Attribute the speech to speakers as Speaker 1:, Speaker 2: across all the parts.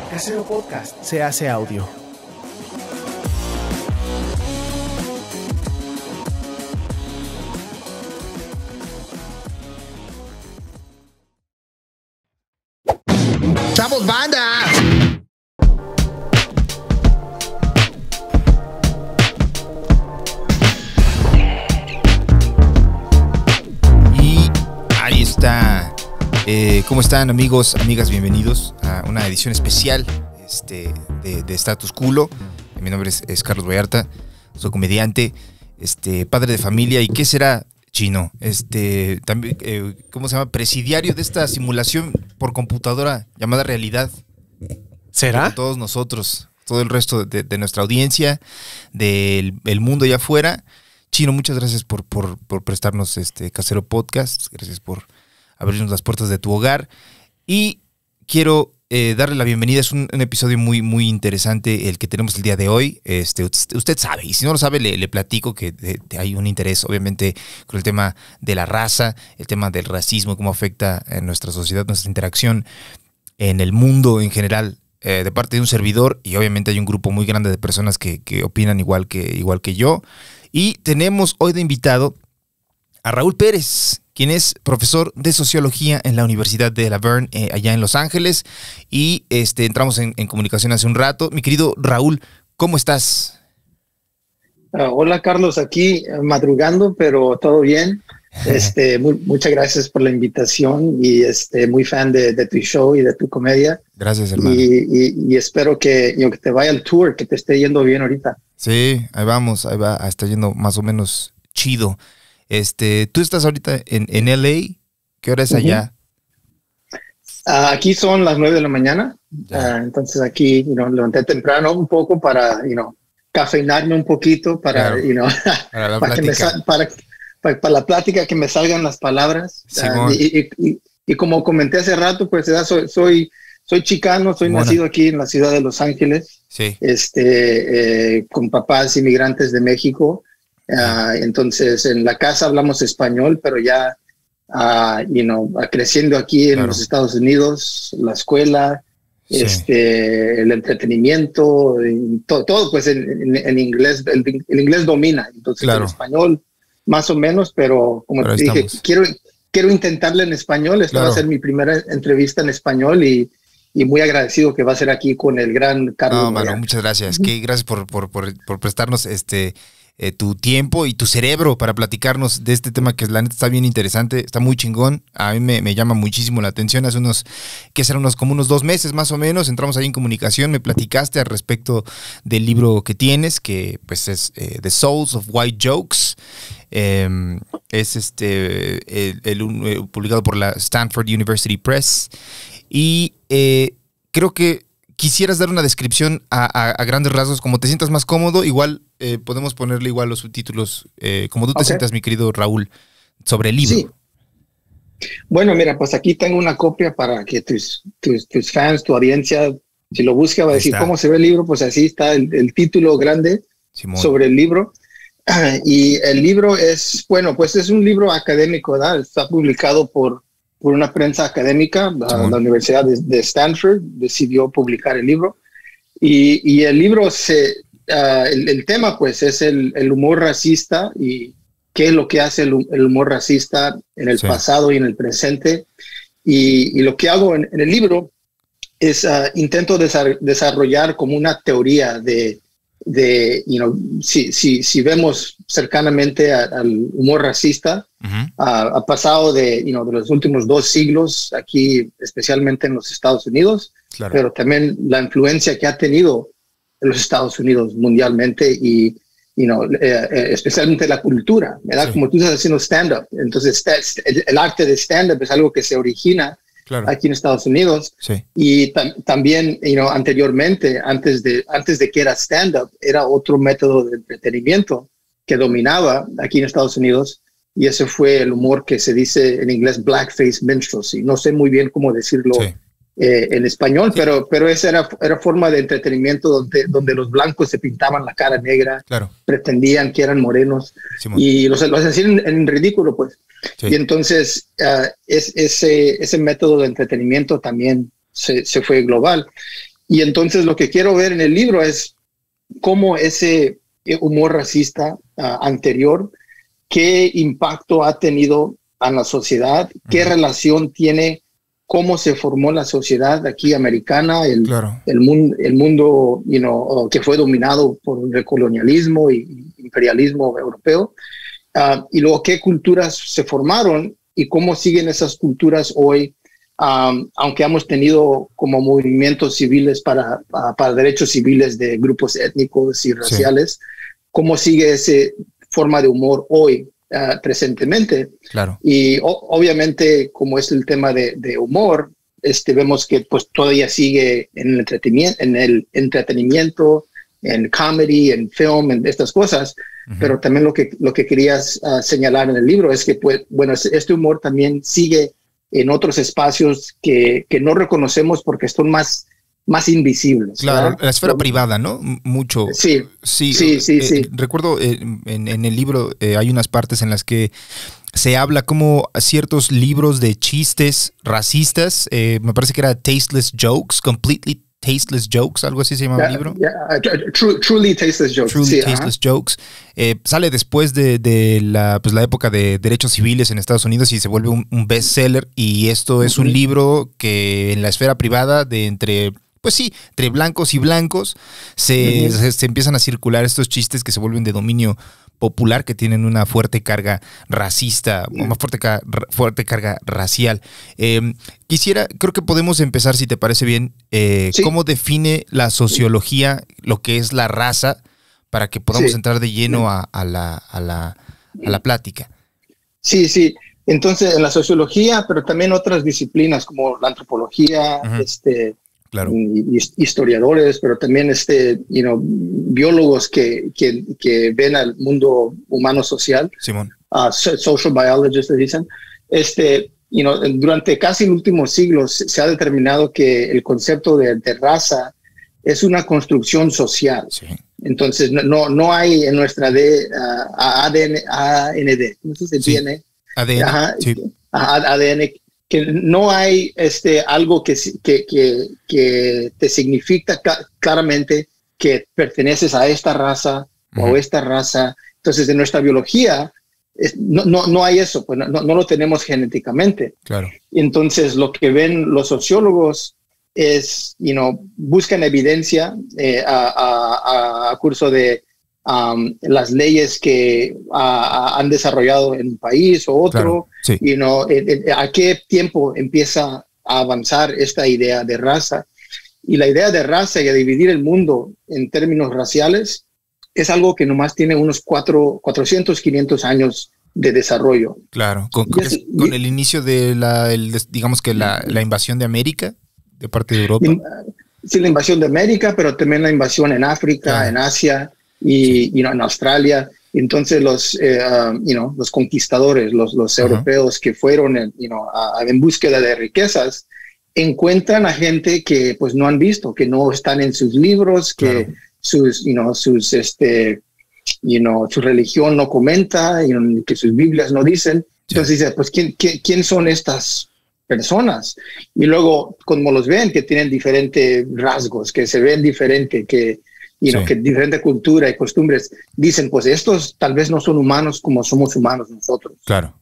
Speaker 1: Casero Podcast se hace audio.
Speaker 2: ¡Chavos, banda!
Speaker 3: Y ahí está. ¿Cómo están, amigos, amigas? Bienvenidos a una edición especial de Status Culo. Mi nombre es Carlos Vallarta, soy comediante, padre de familia. ¿Y qué será, Chino? También, ¿cómo se llama? Presidiario de esta simulación por computadora llamada realidad.
Speaker 1: ¿Será?
Speaker 3: Para todos nosotros, todo el resto de nuestra audiencia, del mundo allá afuera. Chino, muchas gracias por prestarnos Casero Podcast. Gracias por abrirnos las puertas de tu hogar. Y quiero darle la bienvenida. Es un episodio muy, muy interesante el que tenemos el día de hoy. Usted sabe, y si no lo sabe, le platico que hay un interés, obviamente, con el tema de la raza, el tema del racismo, cómo afecta en nuestra sociedad, nuestra interacción en el mundo en general, de parte de un servidor. Y obviamente hay un grupo muy grande de personas que opinan igual que yo. Y tenemos hoy de invitado a Raúl Pérez, quien es profesor de sociología en la Universidad de La Verne, allá en Los Ángeles. Y entramos en comunicación hace un rato. Mi querido Raúl, ¿cómo estás?
Speaker 2: Hola, Carlos, aquí madrugando, pero todo bien. Muchas gracias por la invitación y muy fan de tu show y de tu comedia.
Speaker 3: Gracias, hermano.
Speaker 2: Y espero que te vaya el tour, que te esté yendo bien ahorita.
Speaker 3: Sí, ahí vamos, ahí va, está yendo más o menos chido. Tú estás ahorita en LA. ¿Qué hora es allá?
Speaker 2: Aquí son las 9 de la mañana. Entonces aquí, levanté temprano un poco para, cafeinarme un poquito para,
Speaker 3: claro, para la plática.
Speaker 2: Para la plática, que me salgan las palabras. Y como comenté hace rato, pues soy chicano, soy nacido aquí en la ciudad de Los Ángeles.
Speaker 3: Sí.
Speaker 2: Con papás inmigrantes de México. Entonces en la casa hablamos español, pero ya creciendo aquí en los Estados Unidos, la escuela, sí, el entretenimiento, todo pues en inglés. El inglés domina, entonces claro, el español más o menos, pero como te dije, quiero intentarle en español. Esta va a ser mi primera entrevista en español y muy agradecido que va a ser aquí con el gran Carlos.
Speaker 3: No, mano, muchas gracias. Gracias por prestarnos tu tiempo y tu cerebro para platicarnos de este tema que la neta está bien interesante, está muy chingón. A mí me llama muchísimo la atención. Hace unos 2 meses más o menos entramos ahí en comunicación, me platicaste al respecto del libro que tienes, que pues es The Souls of White Jokes. Es publicado por la Stanford University Press. Y creo que quisieras dar una descripción a grandes rasgos, como te sientas más cómodo. Igual podemos ponerle igual los subtítulos, como tú te sientas, mi querido Raúl, sobre el libro.
Speaker 2: Sí. Bueno, mira, pues aquí tengo una copia para que tus fans, tu audiencia, si lo busca, va a decir cómo se ve el libro. Pues así está el título grande, Simón, sobre el libro. Y el libro es un libro académico, ¿verdad? Está publicado por una prensa académica. La Universidad de Stanford decidió publicar el libro. Y el libro, el tema pues es el humor racista y qué es lo que hace el humor racista en el pasado y en el presente. Y lo que hago en el libro es intento desarrollar como una teoría si vemos cercanamente al humor racista, ha pasado de los últimos 2 siglos aquí, especialmente en los Estados Unidos, claro, pero también la influencia que ha tenido en los Estados Unidos mundialmente y especialmente la cultura, ¿verdad? Sí. Como tú estás haciendo stand-up, entonces el arte de stand-up es algo que se origina, claro, aquí en Estados Unidos. Sí. Y también, anteriormente, antes de que era stand-up, era otro método de entretenimiento que dominaba aquí en Estados Unidos, y ese fue el humor que se dice en inglés blackface minstrelsy. No sé muy bien cómo decirlo, sí, en español, sí, pero esa era forma de entretenimiento donde los blancos se pintaban la cara negra, claro, pretendían que eran morenos, Simón, y los hacían en ridículo, pues. Sí. Y entonces ese método de entretenimiento también se fue global. Y entonces lo que quiero ver en el libro es cómo ese humor racista anterior, qué impacto ha tenido en la sociedad, qué relación tiene, cómo se formó la sociedad aquí americana, el mundo que fue dominado por el colonialismo y imperialismo europeo, y luego qué culturas se formaron y cómo siguen esas culturas hoy. Aunque hemos tenido como movimientos civiles para derechos civiles de grupos étnicos y raciales, cómo sigue esa forma de humor hoy, presentemente.
Speaker 3: Claro.
Speaker 2: Y obviamente, como es el tema de humor, vemos que pues todavía sigue en el entretenimiento, en comedy, en film, en estas cosas. Pero también lo que querías señalar en el libro es que, pues, bueno, este humor también sigue en otros espacios que no reconocemos porque son más invisibles.
Speaker 3: Claro,
Speaker 2: ¿verdad?
Speaker 3: la esfera privada, ¿no? Mucho.
Speaker 2: Sí.
Speaker 3: Recuerdo en el libro hay unas partes en las que se habla como ciertos libros de chistes racistas, me parece que era Tasteless Jokes, Completely Tasteless Jokes, algo así se llamaba el libro.
Speaker 2: Truly Tasteless Jokes.
Speaker 3: Truly Tasteless Jokes. Sale después de la época de derechos civiles en Estados Unidos y se vuelve un bestseller. Y esto es un libro que en la esfera privada entre blancos y blancos se empiezan a circular estos chistes que se vuelven de dominio popular, que tienen una fuerte carga racista, una fuerte carga racial. Creo que podemos empezar, si te parece bien, cómo define la sociología lo que es la raza, para que podamos entrar de lleno a la plática.
Speaker 2: Sí. Entonces, en la sociología, pero también otras disciplinas como la antropología,
Speaker 3: claro.
Speaker 2: Historiadores, pero también biólogos que ven al mundo humano social,
Speaker 3: Simón.
Speaker 2: Social biologists le dicen, durante casi el último siglo se ha determinado que el concepto de raza es una construcción social. Sí. Entonces no hay en nuestra ADN, no sé si se tiene ADN, que no hay algo que te significa claramente que perteneces a esta raza o esta raza. Entonces, en nuestra biología no hay eso, pues no lo tenemos genéticamente.
Speaker 3: Claro.
Speaker 2: Entonces, lo que ven los sociólogos es, buscan evidencia a curso de las leyes que han desarrollado en un país o otro, claro, a qué tiempo empieza a avanzar esta idea de raza. Y la idea de raza y de dividir el mundo en términos raciales es algo que nomás tiene unos 400, 500 años de desarrollo.
Speaker 3: Claro, con el inicio de digamos que la invasión de América de parte de Europa.
Speaker 2: Sí, la invasión de América, pero también la invasión en África, claro, en Asia y en Australia. Entonces los conquistadores, los europeos que fueron en búsqueda de riquezas, encuentran a gente que pues no han visto, que no están en sus libros, que claro, su religión no comenta, que sus Biblias no dicen. Entonces dice, pues ¿quién son estas personas? Y luego, como los ven, que tienen diferentes rasgos, que se ven diferente, que diferente cultura y costumbres, dicen, pues estos tal vez no son humanos como somos humanos nosotros.
Speaker 3: Claro.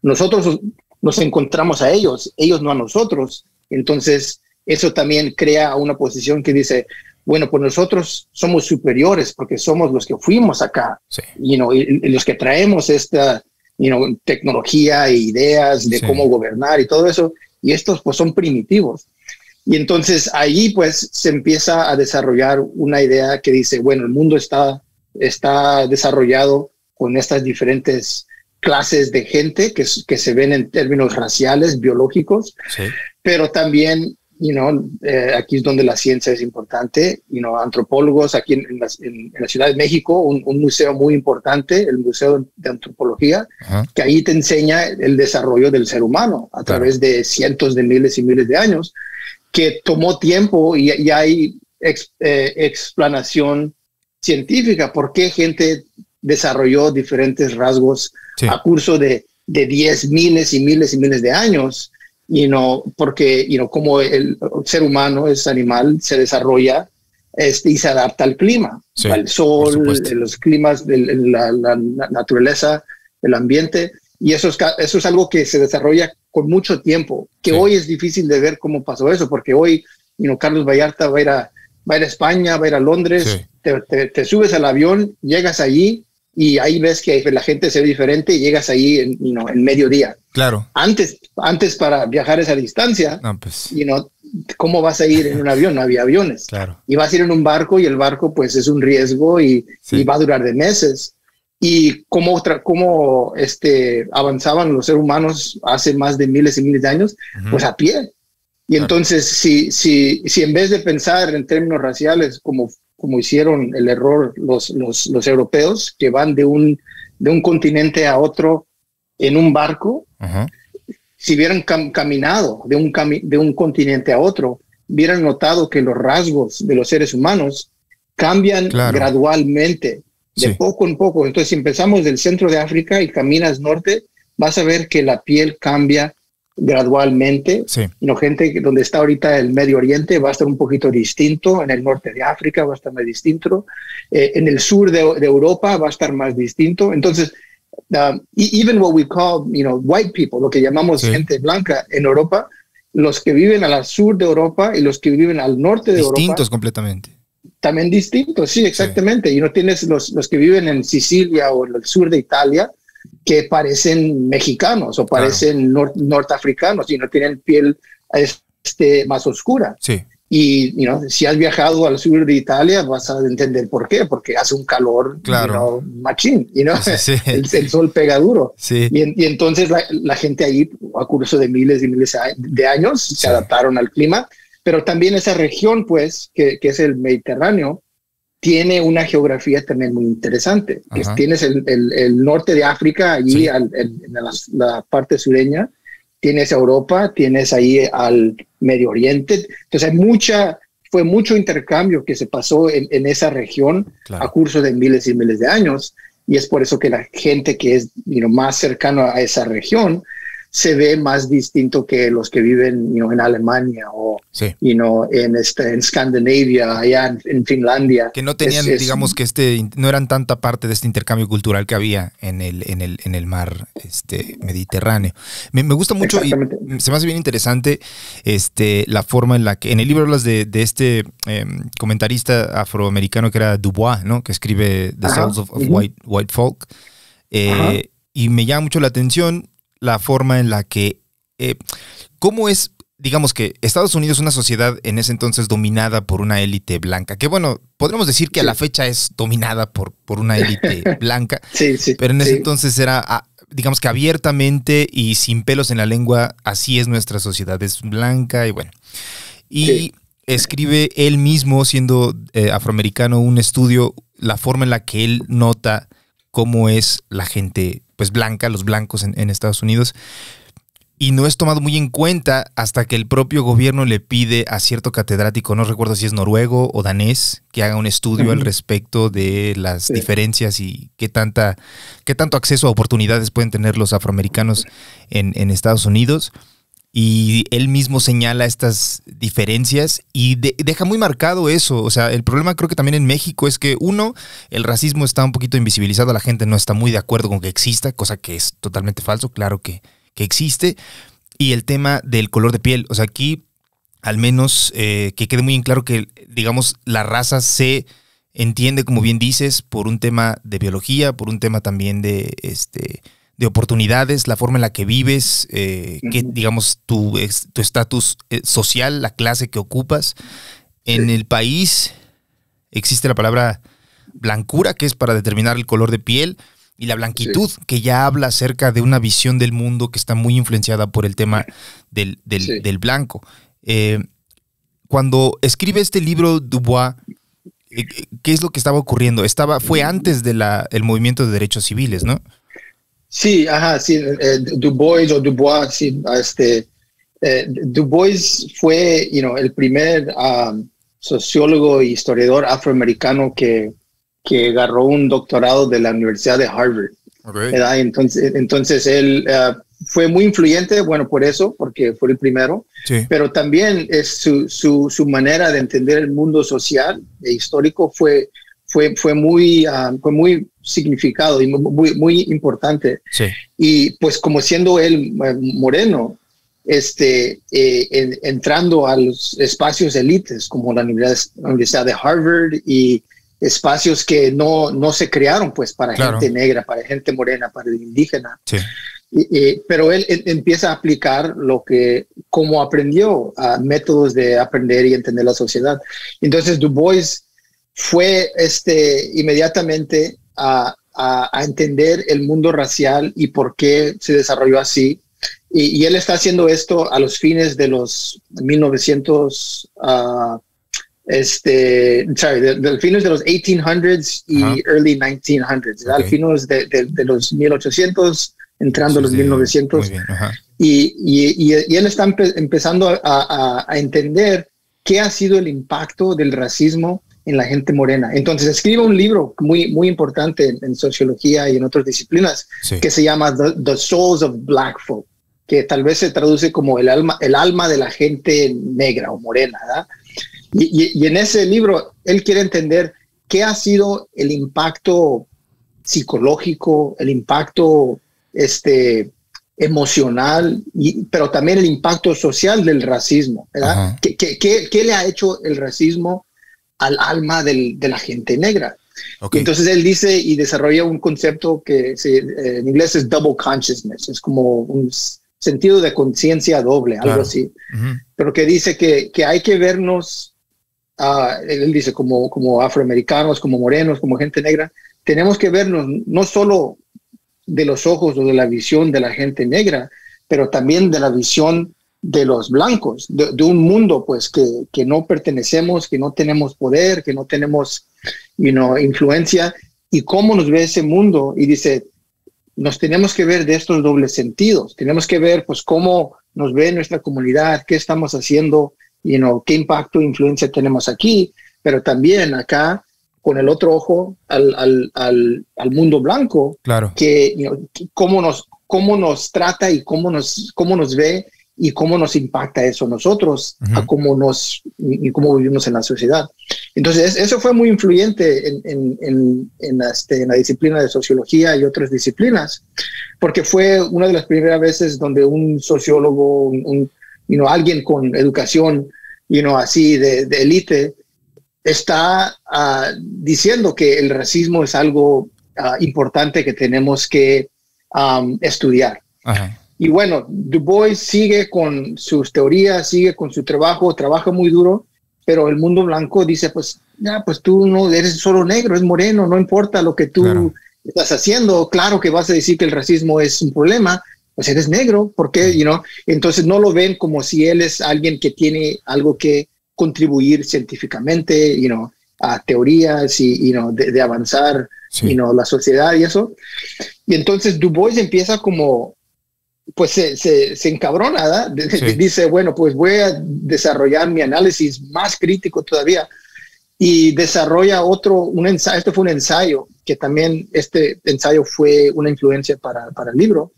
Speaker 2: Nosotros nos encontramos a ellos no a nosotros. Entonces, eso también crea una posición que dice, bueno, pues nosotros somos superiores porque somos los que fuimos acá, y los que traemos esta tecnología e ideas de cómo gobernar y todo eso, y estos pues son primitivos. Y entonces allí pues se empieza a desarrollar una idea que dice, bueno, el mundo está desarrollado con estas diferentes clases de gente que se ven en términos raciales, biológicos, pero también, aquí es donde la ciencia es importante. Antropólogos aquí en la Ciudad de México, un museo muy importante, el Museo de Antropología, que ahí te enseña el desarrollo del ser humano a través de cientos de miles y miles de años, que tomó tiempo y hay explanación científica por qué gente desarrolló diferentes rasgos a curso de 10 miles y miles y miles de años. porque, como el ser humano es animal, se desarrolla y se adapta al clima, al sol, los climas, la naturaleza, el ambiente. Y eso es algo que se desarrolla con mucho tiempo, que hoy es difícil de ver cómo pasó eso, porque hoy, Carlos Vallarta va a ir a España, va a ir a Londres, te subes al avión, llegas allí y ahí ves que la gente se ve diferente y llegas ahí en mediodía.
Speaker 3: Claro.
Speaker 2: Antes para viajar esa distancia, ¿cómo vas a ir en un avión? No había aviones.
Speaker 3: Claro.
Speaker 2: Y vas a ir en un barco y el barco pues es un riesgo y va a durar de meses. Y cómo avanzaban los seres humanos hace más de miles y miles de años, pues a pie. Y entonces, si en vez de pensar en términos raciales, como hicieron el error los europeos, que van de un continente a otro en un barco, si hubieran caminado de un continente a otro, hubieran notado que los rasgos de los seres humanos cambian gradualmente, de poco en poco. Entonces, si empezamos del centro de África y caminas norte, vas a ver que la piel cambia gradualmente. Gente donde está ahorita el Medio Oriente va a estar un poquito distinto, en el norte de África va a estar más distinto, en el sur de Europa va a estar más distinto. Entonces, even what we call, white people, lo que llamamos gente blanca en Europa, los que viven al sur de Europa y los que viven al norte de Europa.
Speaker 3: Distintos completamente.
Speaker 2: También distintos, sí, exactamente. Y no tienes los que viven en Sicilia o en el sur de Italia, que parecen mexicanos o parecen norteafricanos y no tienen piel más oscura. Y si has viajado al sur de Italia vas a entender por qué, porque hace un calor machín, el sol pega duro. Y entonces la gente ahí, a curso de miles y miles de años, se adaptaron al clima, pero también esa región, pues, que es el Mediterráneo, tiene una geografía también muy interesante. Tienes el norte de África, allí en la parte sureña, tienes Europa, tienes ahí al Medio Oriente. Entonces fue mucho intercambio que se pasó en esa región a curso de miles y miles de años. Y es por eso que la gente que es más cercana a esa región se ve más distinto que los que viven en Alemania o en Escandinavia, allá en Finlandia.
Speaker 3: Que no tenían, digamos que no eran tanta parte de este intercambio cultural que había en el mar Mediterráneo. Me gusta mucho y se me hace bien interesante la forma en la que en el libro hablas de este comentarista afroamericano que era Dubois, ¿no? Que escribe The Souls of White Folk. Y me llama mucho la atención la forma en la que, cómo es, digamos que Estados Unidos es una sociedad en ese entonces dominada por una élite blanca, que bueno, podríamos decir que a la fecha es dominada por una élite blanca, pero en ese entonces era, digamos que abiertamente y sin pelos en la lengua, así es nuestra sociedad, es blanca y bueno. Y escribe él mismo, siendo afroamericano, un estudio, la forma en la que él nota cómo es la gente pues blanca, los blancos en Estados Unidos, y no es tomado muy en cuenta hasta que el propio gobierno le pide a cierto catedrático, no recuerdo si es noruego o danés, que haga un estudio al respecto de las diferencias y qué tanto acceso a oportunidades pueden tener los afroamericanos en Estados Unidos. Y él mismo señala estas diferencias y deja muy marcado eso. O sea, el problema creo que también en México es que, el racismo está un poquito invisibilizado, la gente no está muy de acuerdo con que exista, cosa que es totalmente falso, claro que existe. Y el tema del color de piel, o sea, aquí al menos que quede muy en claro que, digamos, la raza se entiende, como bien dices, por un tema de biología, por un tema también de oportunidades, la forma en la que vives, que digamos tu estatus social, la clase que ocupas. En el país existe la palabra blancura, que es para determinar el color de piel, y la blanquitud, que ya habla acerca de una visión del mundo que está muy influenciada por el tema del blanco. Cuando escribe este libro Dubois, ¿qué es lo que estaba ocurriendo? Fue antes del movimiento de derechos civiles, ¿no?
Speaker 2: Sí, Dubois, sí, Dubois fue, el primer sociólogo y historiador afroamericano que agarró un doctorado de la Universidad de Harvard. Entonces él fue muy influyente, bueno, por eso, porque fue el primero, pero también es su manera de entender el mundo social e histórico fue muy significado y muy importante.
Speaker 3: Sí.
Speaker 2: Y pues como siendo él moreno, entrando a los espacios élites como la Universidad de Harvard y espacios que no se crearon pues para gente negra, para gente morena, para el indígena.
Speaker 3: Sí.
Speaker 2: Pero él empieza a aplicar cómo aprendió, métodos de aprender y entender la sociedad. Entonces Du Bois fue inmediatamente a entender el mundo racial y por qué se desarrolló así. Y él está haciendo esto a los fines de los 1900, del fines de los 1800s y early 1900s, al fines de los 1800, entrando a los 1900.
Speaker 3: Muy bien,
Speaker 2: y él está empezando a entender qué ha sido el impacto del racismo en la gente morena. Entonces escribe un libro muy importante en sociología y en otras disciplinas que se llama The Souls of Black Folk, que tal vez se traduce como el alma de la gente negra o morena, ¿verdad? Y en ese libro él quiere entender qué ha sido el impacto psicológico, el impacto emocional, pero también el impacto social del racismo, ¿verdad? ¿Qué le ha hecho el racismo al alma de la gente negra? Entonces él dice y desarrolla un concepto que en inglés es double consciousness, es como un sentido de conciencia doble, algo así, pero que dice que hay que vernos, él dice como afroamericanos, como morenos, como gente negra, tenemos que vernos no solo de los ojos o de la visión de la gente negra, pero también de la visión de los blancos, de un mundo pues que no pertenecemos, que no tenemos poder, que no tenemos influencia, y cómo nos ve ese mundo. Y dice, nos tenemos que ver de estos dobles sentidos, tenemos que ver pues cómo nos ve nuestra comunidad, qué estamos haciendo, qué impacto e influencia tenemos aquí, pero también acá con el otro ojo al mundo blanco, que cómo nos trata y cómo nos ve y cómo nos impacta eso a nosotros, a cómo vivimos en la sociedad. Entonces eso fue muy influyente en la disciplina de sociología y otras disciplinas, porque fue una de las primeras veces donde un sociólogo, alguien con educación, así de élite, está diciendo que el racismo es algo importante que tenemos que estudiar. Y bueno, Du Bois sigue con sus teorías, sigue con su trabajo, trabaja muy duro, pero el mundo blanco dice, pues tú no eres solo negro, es moreno, no importa lo que tú estás haciendo, claro que vas a decir que el racismo es un problema, pues eres negro, ¿por qué? Entonces no lo ven como si él es alguien que tiene algo que contribuir científicamente, a teorías y de avanzar, la sociedad y eso. Y entonces Du Bois empieza como, pues se encabrona, ¿verdad? Dice, bueno, pues voy a desarrollar mi análisis más crítico todavía, y desarrolla un ensayo. Este fue un ensayo que también, este ensayo fue una influencia para el libro,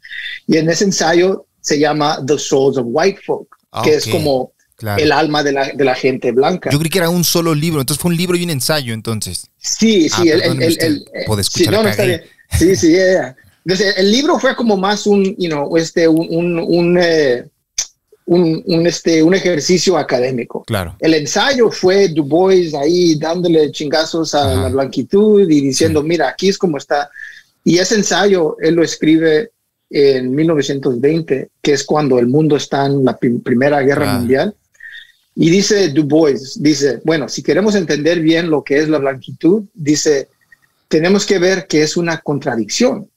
Speaker 2: y en ese ensayo se llama The Souls of White Folk, que es como el alma de la gente blanca.
Speaker 3: Yo creí que era un solo libro, entonces fue un libro y un ensayo, entonces.
Speaker 2: Sí.
Speaker 3: Puedo escuchar.
Speaker 2: No está bien. Sí, yeah. Entonces, el libro fue como más un ejercicio académico.
Speaker 3: Claro.
Speaker 2: El ensayo fue Du Bois ahí dándole chingazos a la blanquitud y diciendo, mira, aquí es como está. Y ese ensayo él lo escribe en 1920, que es cuando el mundo está en la Primera Guerra Mundial. Y dice Du Bois, bueno, si queremos entender bien lo que es la blanquitud, dice, tenemos que ver que es una contradicción.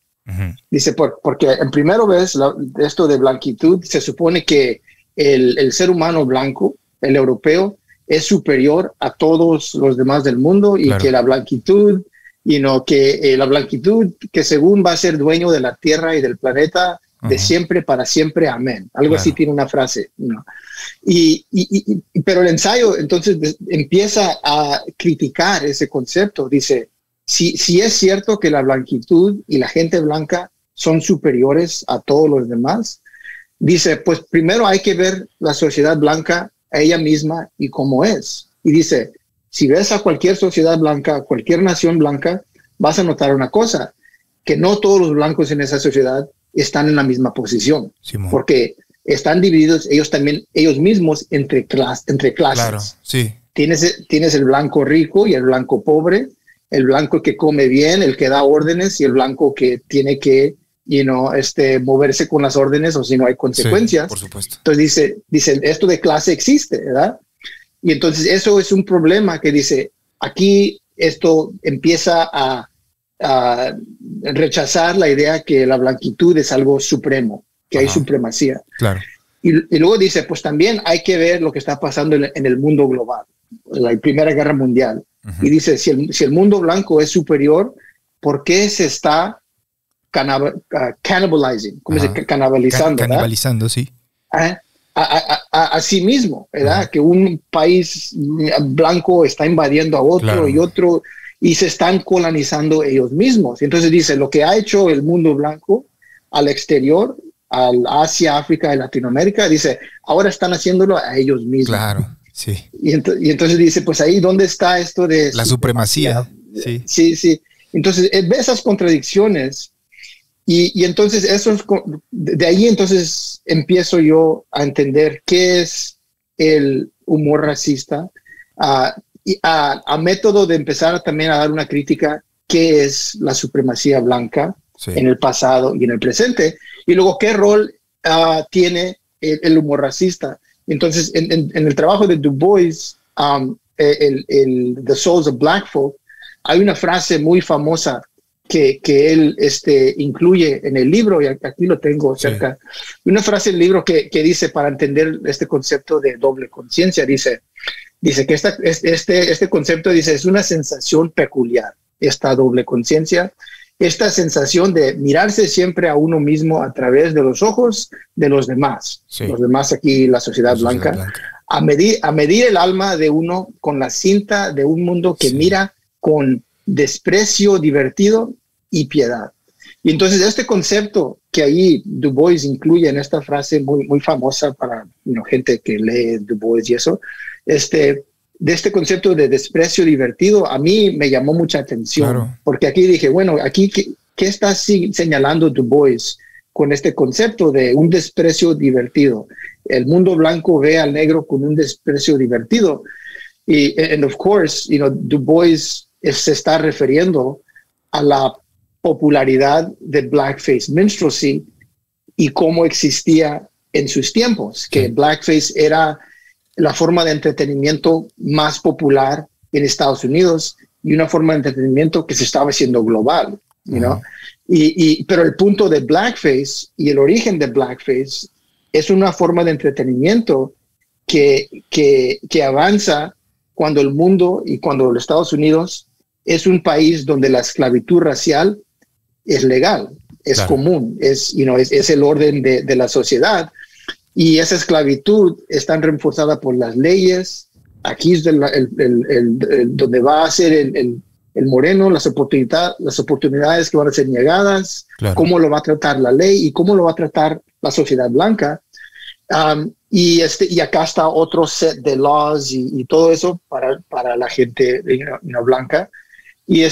Speaker 2: Dice, porque en primera vez esto de blanquitud, se supone que el ser humano blanco, el europeo, es superior a todos los demás del mundo, y que la blanquitud, la blanquitud que según va a ser dueño de la tierra y del planeta de siempre para siempre, amén. Algo así tiene una frase. Pero el ensayo entonces empieza a criticar ese concepto. Dice, si es cierto que la blanquitud y la gente blanca son superiores a todos los demás. Dice, pues primero hay que ver la sociedad blanca a ella misma y cómo es. Y dice, si ves a cualquier sociedad blanca, cualquier nación blanca, vas a notar una cosa, que no todos los blancos en esa sociedad están en la misma posición,
Speaker 3: Simón.
Speaker 2: porque están divididos ellos mismos entre clases.
Speaker 3: Claro, sí.
Speaker 2: Tienes el blanco rico y el blanco pobre, el blanco que come bien, el que da órdenes, y el blanco que tiene que moverse con las órdenes o si no hay consecuencias.
Speaker 3: Sí, por supuesto.
Speaker 2: Entonces dice, esto de clase existe, ¿verdad? Y entonces eso es un problema que dice, aquí esto empieza a rechazar la idea que la blanquitud es algo supremo, que hay supremacía.
Speaker 3: Claro.
Speaker 2: Y luego dice, pues también hay que ver lo que está pasando en el mundo global, la Primera Guerra Mundial. Y dice, si el mundo blanco es superior, ¿por qué se está cannibalizing? ¿Cómo se dice? Canibalizando.
Speaker 3: Canibalizando, sí.
Speaker 2: A sí mismo, ¿verdad? Que un país blanco está invadiendo a otro, claro, y otro, y se están colonizando ellos mismos. Entonces dice, lo que ha hecho el mundo blanco al exterior, al Asia, África y Latinoamérica, dice, ahora están haciéndolo a ellos mismos.
Speaker 3: Claro, sí.
Speaker 2: Y entonces dice, pues ahí, ¿dónde está esto de
Speaker 3: la supremacía? Sí.
Speaker 2: Sí. Entonces, ve esas contradicciones. Y entonces de ahí entonces empiezo yo a entender qué es el humor racista, y a método de empezar también a dar una crítica, qué es la supremacía blanca, sí, en el pasado y en el presente, y luego qué rol tiene el humor racista. Entonces, en el trabajo de Du Bois, The Souls of Black Folk, hay una frase muy famosa que él incluye en el libro, y aquí lo tengo cerca, sí, una frase del libro que dice, para entender este concepto de doble conciencia, dice que este concepto, dice, es una sensación peculiar, esta doble conciencia, esta sensación de mirarse siempre a uno mismo a través de los ojos de los demás, sí, los demás aquí, la sociedad blanca. A medir el alma de uno con la cinta de un mundo que, sí, mira con desprecio divertido y piedad. Y entonces este concepto que ahí Du Bois incluye en esta frase muy famosa para gente que lee Du Bois y eso, de este concepto de desprecio divertido, a mí me llamó mucha atención, claro, porque aquí dije, bueno, aquí ¿qué está señalando Du Bois con este concepto de un desprecio divertido? El mundo blanco ve al negro con un desprecio divertido. And of course, Du Bois se está refiriendo a la popularidad de blackface minstrelsy y cómo existía en sus tiempos, que blackface era la forma de entretenimiento más popular en Estados Unidos y una forma de entretenimiento que se estaba haciendo global, pero el punto de blackface y el origen de blackface es una forma de entretenimiento que avanza cuando el mundo y cuando los Estados Unidos es un país donde la esclavitud racial es legal, es, claro, común, es el orden de la sociedad, y esa esclavitud está reforzada por las leyes. Aquí es donde va a ser el moreno, las oportunidades que van a ser negadas, claro, cómo lo va a tratar la ley y cómo lo va a tratar la sociedad blanca. Y acá está otro set de laws y todo eso para la gente blanca. Y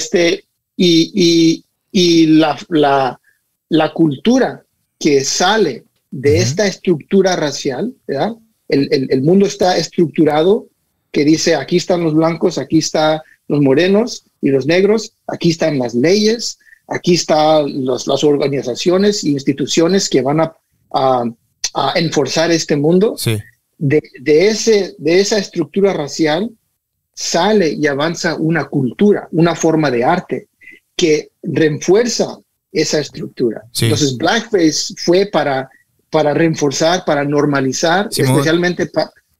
Speaker 2: la cultura que sale de esta estructura racial, ¿verdad? El mundo está estructurado, que dice, aquí están los blancos, aquí están los morenos y los negros, aquí están las leyes, aquí están las organizaciones e instituciones que van a enforzar este mundo. Sí. De esa estructura racial sale y avanza una cultura, una forma de arte que refuerza esa estructura. Sí. Entonces, blackface fue para reforzar, para normalizar, sí, especialmente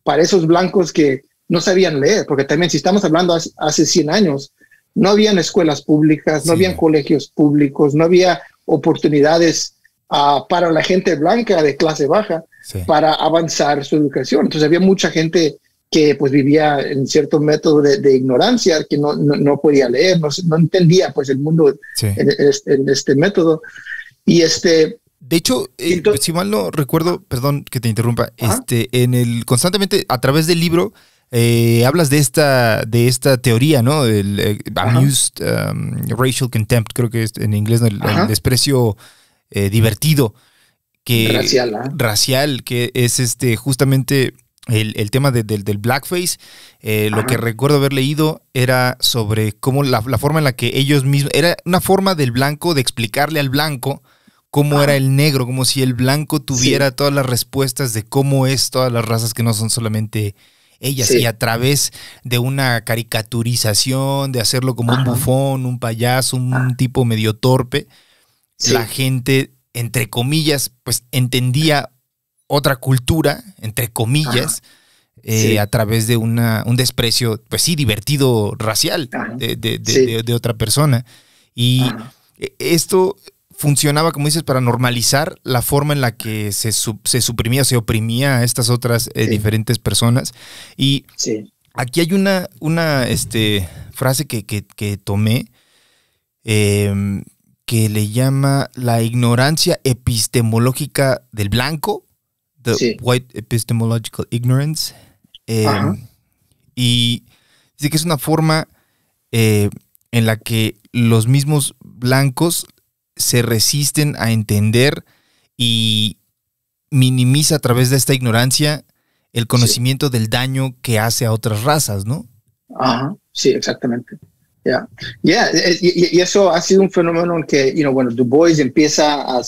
Speaker 2: para esos blancos que no sabían leer, porque también si estamos hablando hace 100 años, no habían escuelas públicas, no, sí, habían colegios públicos, no había oportunidades para la gente blanca de clase baja, sí, para avanzar su educación. Entonces había mucha gente que pues vivía en cierto método de ignorancia, que no podía leer, no entendía pues el mundo, sí, en este método. Y
Speaker 3: de hecho, si mal no recuerdo, perdón que te interrumpa, constantemente a través del libro hablas de esta teoría, ¿no? El amused racial contempt, creo que es en inglés, ¿no? El desprecio divertido racial, que es justamente el tema del blackface. Lo que recuerdo haber leído era sobre cómo la forma en la que ellos mismos, era una forma del blanco de explicarle al blanco cómo era el negro, como si el blanco tuviera todas las respuestas de cómo es todas las razas que no son solamente ellas. Y a través de una caricaturización, de hacerlo como un bufón, un payaso, un tipo medio torpe, la gente, entre comillas, pues entendía otra cultura, entre comillas, a través de un desprecio, pues sí, divertido racial de otra persona. Y esto funcionaba, como dices, para normalizar la forma en la que se suprimía, se oprimía a estas otras diferentes personas. Y aquí hay una frase que tomé, que le llama la ignorancia epistemológica del blanco, the white epistemological ignorance. Y dice que es una forma en la que los mismos blancos se resisten a entender y minimiza a través de esta ignorancia el conocimiento del daño que hace a otras razas, ¿no?
Speaker 2: Sí, exactamente. Y eso ha sido un fenómeno que, Du Bois empieza a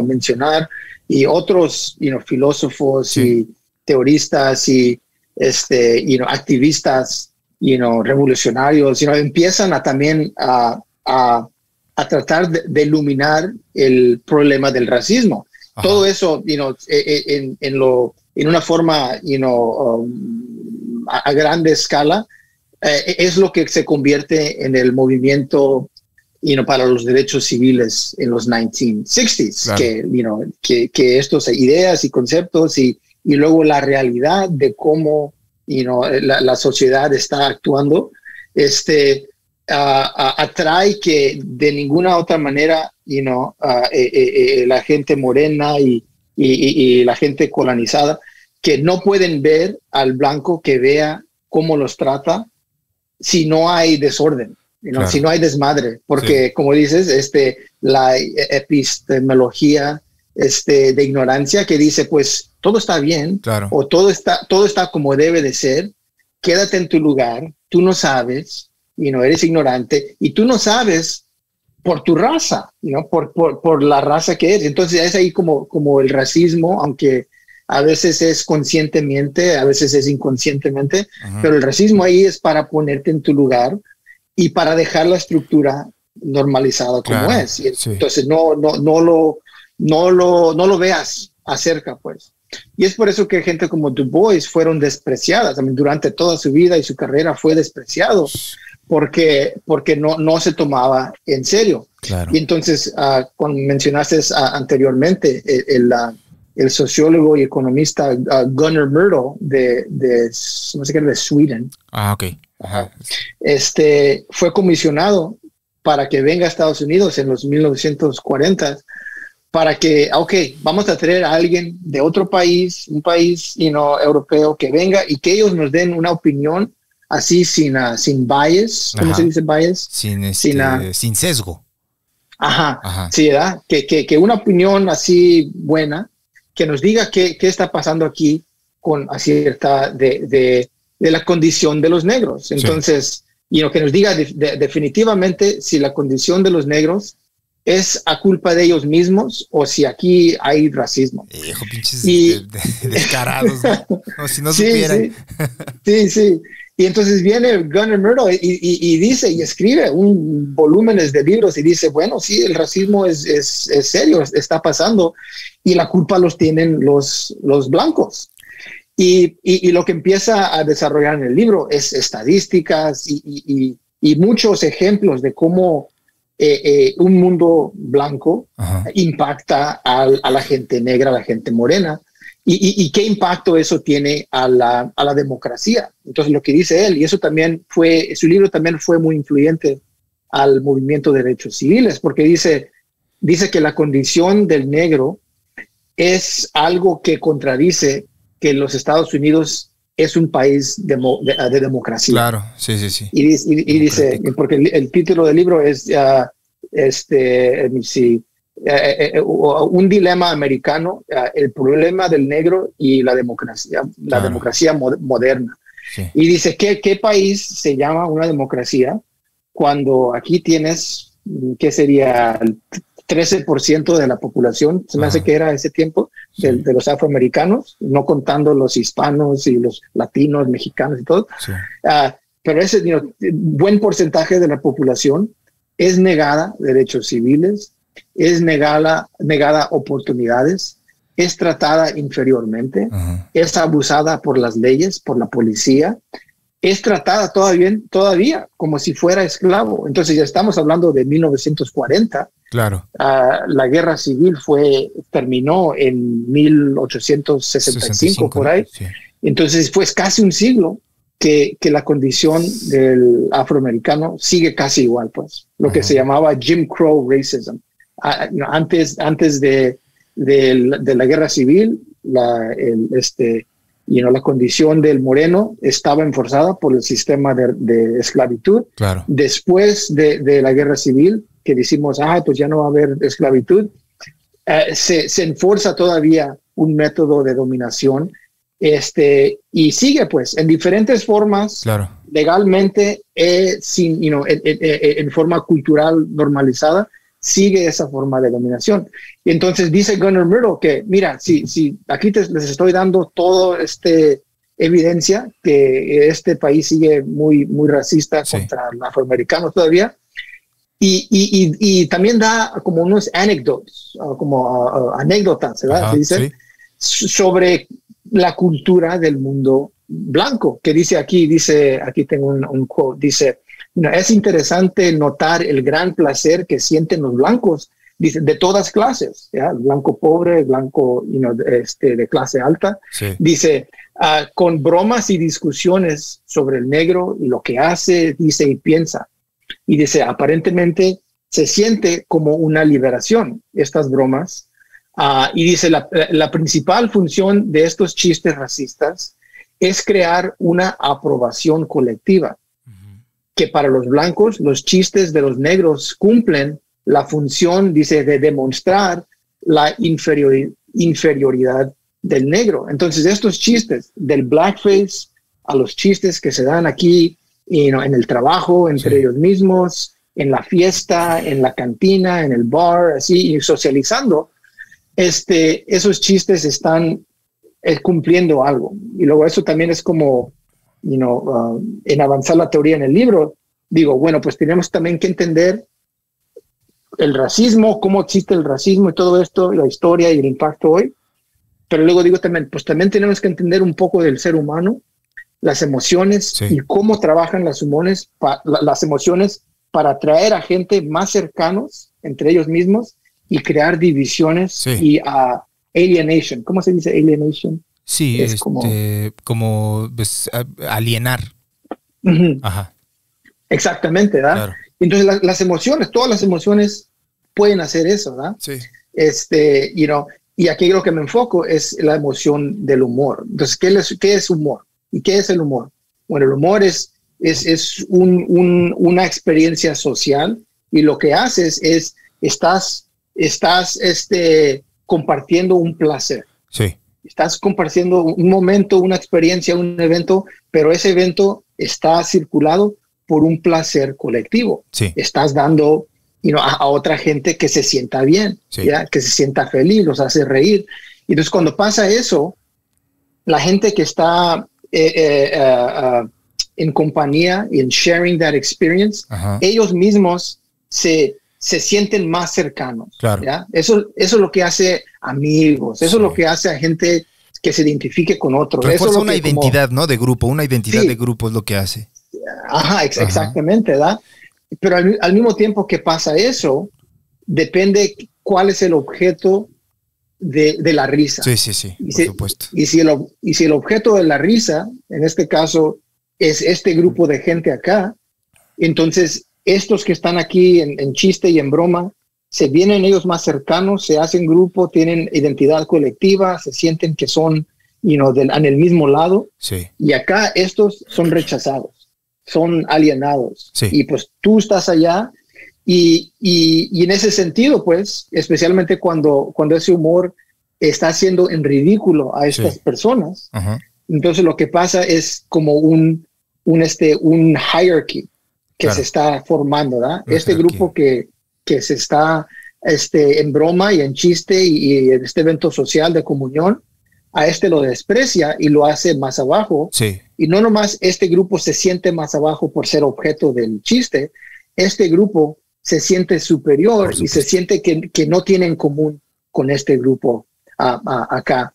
Speaker 2: mencionar, y otros, filósofos y teoristas y, activistas, revolucionarios, empiezan también a tratar de iluminar el problema del racismo. Todo eso, en una forma, a grande escala, es lo que se convierte en el movimiento, para los derechos civiles en los 1960s, claro. que estas ideas y conceptos y luego la realidad de cómo, la sociedad está actuando, atrae que de ninguna otra manera, la gente morena y la gente colonizada, que no pueden ver al blanco que vea cómo los trata si no hay desorden, claro. Si no hay desmadre, porque como dices, la epistemología de ignorancia que dice, pues todo está bien, claro. O todo está como debe de ser, quédate en tu lugar, tú no sabes, eres ignorante y tú no sabes por tu raza, por la raza que eres. Entonces es ahí como el racismo, aunque a veces es conscientemente, a veces es inconscientemente, pero el racismo ahí es para ponerte en tu lugar y para dejar la estructura normalizada como es. Y entonces no lo veas acerca, pues. Y es por eso que gente como Du Bois fueron despreciadas. Durante toda su vida y su carrera fue despreciado porque no se tomaba en serio. Claro. Y entonces, cuando mencionaste anteriormente, el sociólogo y economista Gunnar Myrdal de Sweden, fue comisionado para que venga a Estados Unidos en los 1940 para que, vamos a traer a alguien de otro país, un país europeo, que venga y que ellos nos den una opinión así sin bias. ¿Cómo se dice bias?
Speaker 3: Sin sesgo.
Speaker 2: Sí, ¿verdad? Que una opinión así buena, que nos diga qué está pasando aquí con acierta de la condición de los negros. Entonces, que nos diga definitivamente si la condición de los negros es a culpa de ellos mismos o si aquí hay racismo.
Speaker 3: Pinches descarados, ¿no? Como si no supieran.
Speaker 2: Sí. Y entonces viene Gunnar Myrdal y dice y escribe un volúmenes de libros y dice, bueno, sí, el racismo es serio, está pasando y la culpa los tienen los blancos. Y lo que empieza a desarrollar en el libro es estadísticas y muchos ejemplos de cómo un mundo blanco impacta a la gente negra, a la gente morena, y qué impacto eso tiene a la democracia. Entonces lo que dice él, y eso también su libro también fue muy influyente al movimiento de derechos civiles, porque dice, dice que la condición del negro es algo que contradice que los Estados Unidos es un país de democracia.
Speaker 3: Claro, sí.
Speaker 2: Y dice, porque el título del libro es un dilema americano, el problema del negro y la democracia moderna.
Speaker 3: Sí.
Speaker 2: Y dice, ¿qué país se llama una democracia cuando aquí tienes, ¿qué sería? El 13% de la población, se me hace que era ese tiempo, de los afroamericanos, no contando los hispanos y los latinos, mexicanos y todo.
Speaker 3: Sí.
Speaker 2: Pero ese buen porcentaje de la población es negada derechos civiles, es negada oportunidades, es tratada inferiormente, es abusada por las leyes, por la policía, es tratada todavía como si fuera esclavo. Entonces ya estamos hablando de 1940.
Speaker 3: Claro.
Speaker 2: La guerra civil terminó en 1865 por ahí. Sí. Entonces fue casi un siglo que la condición del afroamericano sigue casi igual, pues. Lo que se llamaba Jim Crow racism. Antes de la guerra civil, la condición del moreno estaba enforzada por el sistema de esclavitud.
Speaker 3: Claro. Después
Speaker 2: de la guerra civil, que decimos, pues ya no va a haber esclavitud, se enforza todavía un método de dominación, y sigue pues en diferentes formas,
Speaker 3: claro, legalmente,
Speaker 2: en forma cultural normalizada, sigue esa forma de dominación. Y entonces dice Gunnar Myrdal que, mira, si aquí les estoy dando todo evidencia que este país sigue muy, muy racista contra los afroamericanos todavía, y también da como unos anécdotas, ¿verdad? Se dice, sobre la cultura del mundo blanco, que dice aquí tengo un quote, dice, es interesante notar el gran placer que sienten los blancos, dice, de todas clases, ¿ya? El blanco pobre, el blanco de clase alta, dice, con bromas y discusiones sobre el negro y lo que hace, dice y piensa. Y dice, aparentemente se siente como una liberación, estas bromas. Y dice, la principal función de estos chistes racistas es crear una aprobación colectiva, que para los blancos, los chistes de los negros cumplen la función, dice, de demostrar la inferioridad del negro. Entonces, estos chistes del blackface a los chistes que se dan aquí en el trabajo, entre ellos mismos, en la fiesta, en la cantina, en el bar, así, y socializando, esos chistes están cumpliendo algo. Y luego eso también es como, en avanzar la teoría en el libro, digo, bueno, pues tenemos también que entender el racismo, cómo existe el racismo y todo esto, la historia y el impacto hoy. Pero luego digo también, pues también tenemos que entender un poco del ser humano, las emociones y cómo trabajan las emociones para atraer a gente más cercanos entre ellos mismos y crear divisiones y alienation. ¿Cómo se dice alienation?
Speaker 3: Sí, es como pues, alienar. Ajá.
Speaker 2: Exactamente, ¿verdad? Claro. Entonces las emociones, todas las emociones pueden hacer eso, ¿verdad? Sí. Y aquí lo que me enfoco es la emoción del humor. Entonces, ¿qué es humor? ¿Y qué es el humor? Bueno, el humor es una experiencia social, y lo que haces es estás compartiendo un placer. Sí. Estás compartiendo un momento, una experiencia, un evento, pero ese evento está circulado por un placer colectivo. Sí. Estás dando a otra gente que se sienta bien, ¿ya? Que se sienta feliz, los hace reír. Y entonces cuando pasa eso, la gente que está en compañía y en sharing that experience, ellos mismos se sienten más cercanos. Claro. ¿Ya? Eso es lo que hace amigos, eso es lo que hace a gente que se identifique con otros.
Speaker 3: Refuerza eso es una identidad, ¿no? De grupo, una identidad de grupo es lo que hace.
Speaker 2: Exactamente, ¿verdad? Pero al mismo tiempo que pasa eso, depende cuál es el objeto de la risa.
Speaker 3: Sí, por supuesto.
Speaker 2: Y si el objeto de la risa, en este caso, es este grupo de gente acá, entonces estos que están aquí en chiste y en broma se vienen ellos más cercanos, se hacen grupo, tienen identidad colectiva, se sienten que son, en el mismo lado.
Speaker 3: Sí.
Speaker 2: Y acá estos son rechazados, son alienados.
Speaker 3: Sí.
Speaker 2: Y pues tú estás allá y en ese sentido, pues, especialmente cuando ese humor está haciendo en ridículo a estas personas, entonces lo que pasa es como un hierarchy que se está formando, ¿verdad? Este grupo que se está en broma y en chiste y en este evento social de comunión, a lo desprecia y lo hace más abajo.
Speaker 3: Sí.
Speaker 2: Y no nomás este grupo se siente más abajo por ser objeto del chiste, este grupo se siente superior y se siente que no tiene en común con este grupo acá.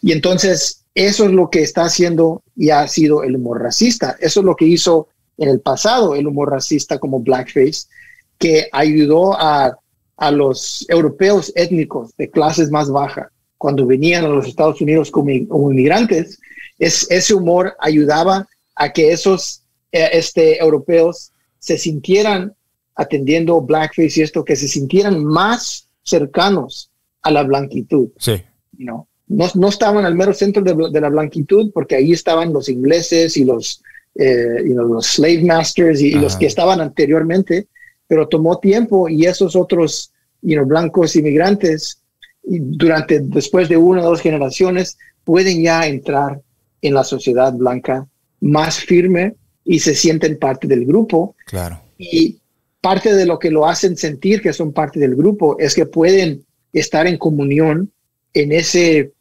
Speaker 2: Y entonces eso es lo que está haciendo y ha sido el humor racista. Eso es lo que hizo en el pasado el humor racista como blackface, que ayudó a los europeos étnicos de clases más bajas cuando venían a los Estados Unidos como inmigrantes. Ese humor ayudaba a que esos europeos se sintieran, atendiendo blackface y que se sintieran más cercanos a la blanquitud.
Speaker 3: Sí.
Speaker 2: No estaban al mero centro de la blanquitud, porque ahí estaban los ingleses y los slave masters y los que estaban anteriormente, pero tomó tiempo y esos otros blancos inmigrantes, después de 1 o 2 generaciones, pueden ya entrar en la sociedad blanca más firme y se sienten parte del grupo.
Speaker 3: Claro.
Speaker 2: Y parte de lo que lo hacen sentir que son parte del grupo es que pueden estar en comunión en ese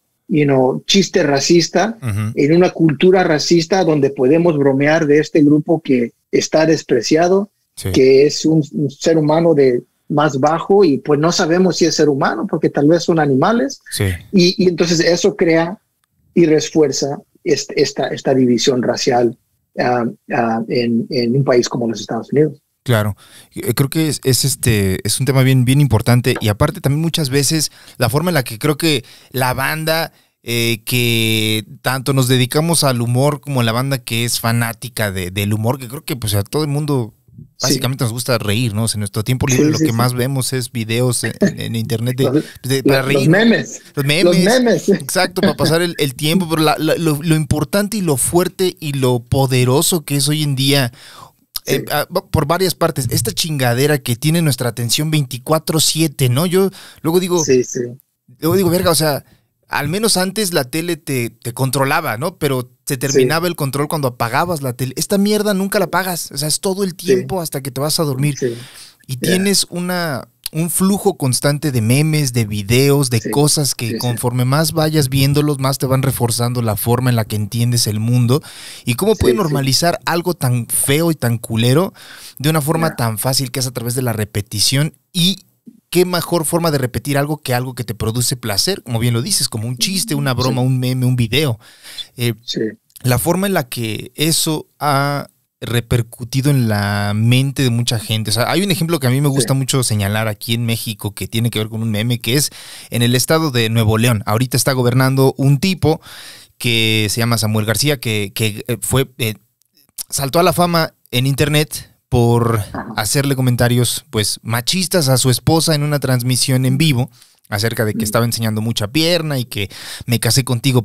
Speaker 2: chiste racista, en una cultura racista donde podemos bromear de este grupo que está despreciado, que es un ser humano de más bajo y pues no sabemos si es ser humano porque tal vez son animales. Y entonces eso crea y refuerza esta división racial en un país como los Estados Unidos.
Speaker 3: Claro, creo que es un tema bien, bien importante, y aparte también muchas veces la forma en la que creo que la banda que tanto nos dedicamos al humor como la banda que es fanática del humor, que creo que pues a todo el mundo básicamente nos gusta reír, ¿no? O sea, en nuestro tiempo libre lo que más vemos es videos en internet para reír. Los memes. Exacto, para pasar el tiempo, pero lo importante y lo fuerte y lo poderoso que es hoy en día, por varias partes, esta chingadera que tiene nuestra atención 24/7, ¿no? Yo luego digo, verga, o sea, al menos antes la tele te controlaba, ¿no? Pero se terminaba el control cuando apagabas la tele. Esta mierda nunca la apagas, o sea, es todo el tiempo hasta que te vas a dormir. Y tienes un flujo constante de memes, de videos, de cosas que conforme más vayas viéndolos, más te van reforzando la forma en la que entiendes el mundo y cómo puede normalizar algo tan feo y tan culero de una forma tan fácil, que es a través de la repetición. Y qué mejor forma de repetir algo que te produce placer, como bien lo dices, como un chiste, una broma, un meme, un video. La forma en la que eso ha repercutido en la mente de mucha gente. O sea, hay un ejemplo que a mí me gusta mucho señalar aquí en México, que tiene que ver con un meme, que es en el estado de Nuevo León. Ahorita está gobernando un tipo que se llama Samuel García, que saltó a la fama en internet por hacerle comentarios pues machistas a su esposa en una transmisión en vivo acerca de que estaba enseñando mucha pierna y que me casé contigo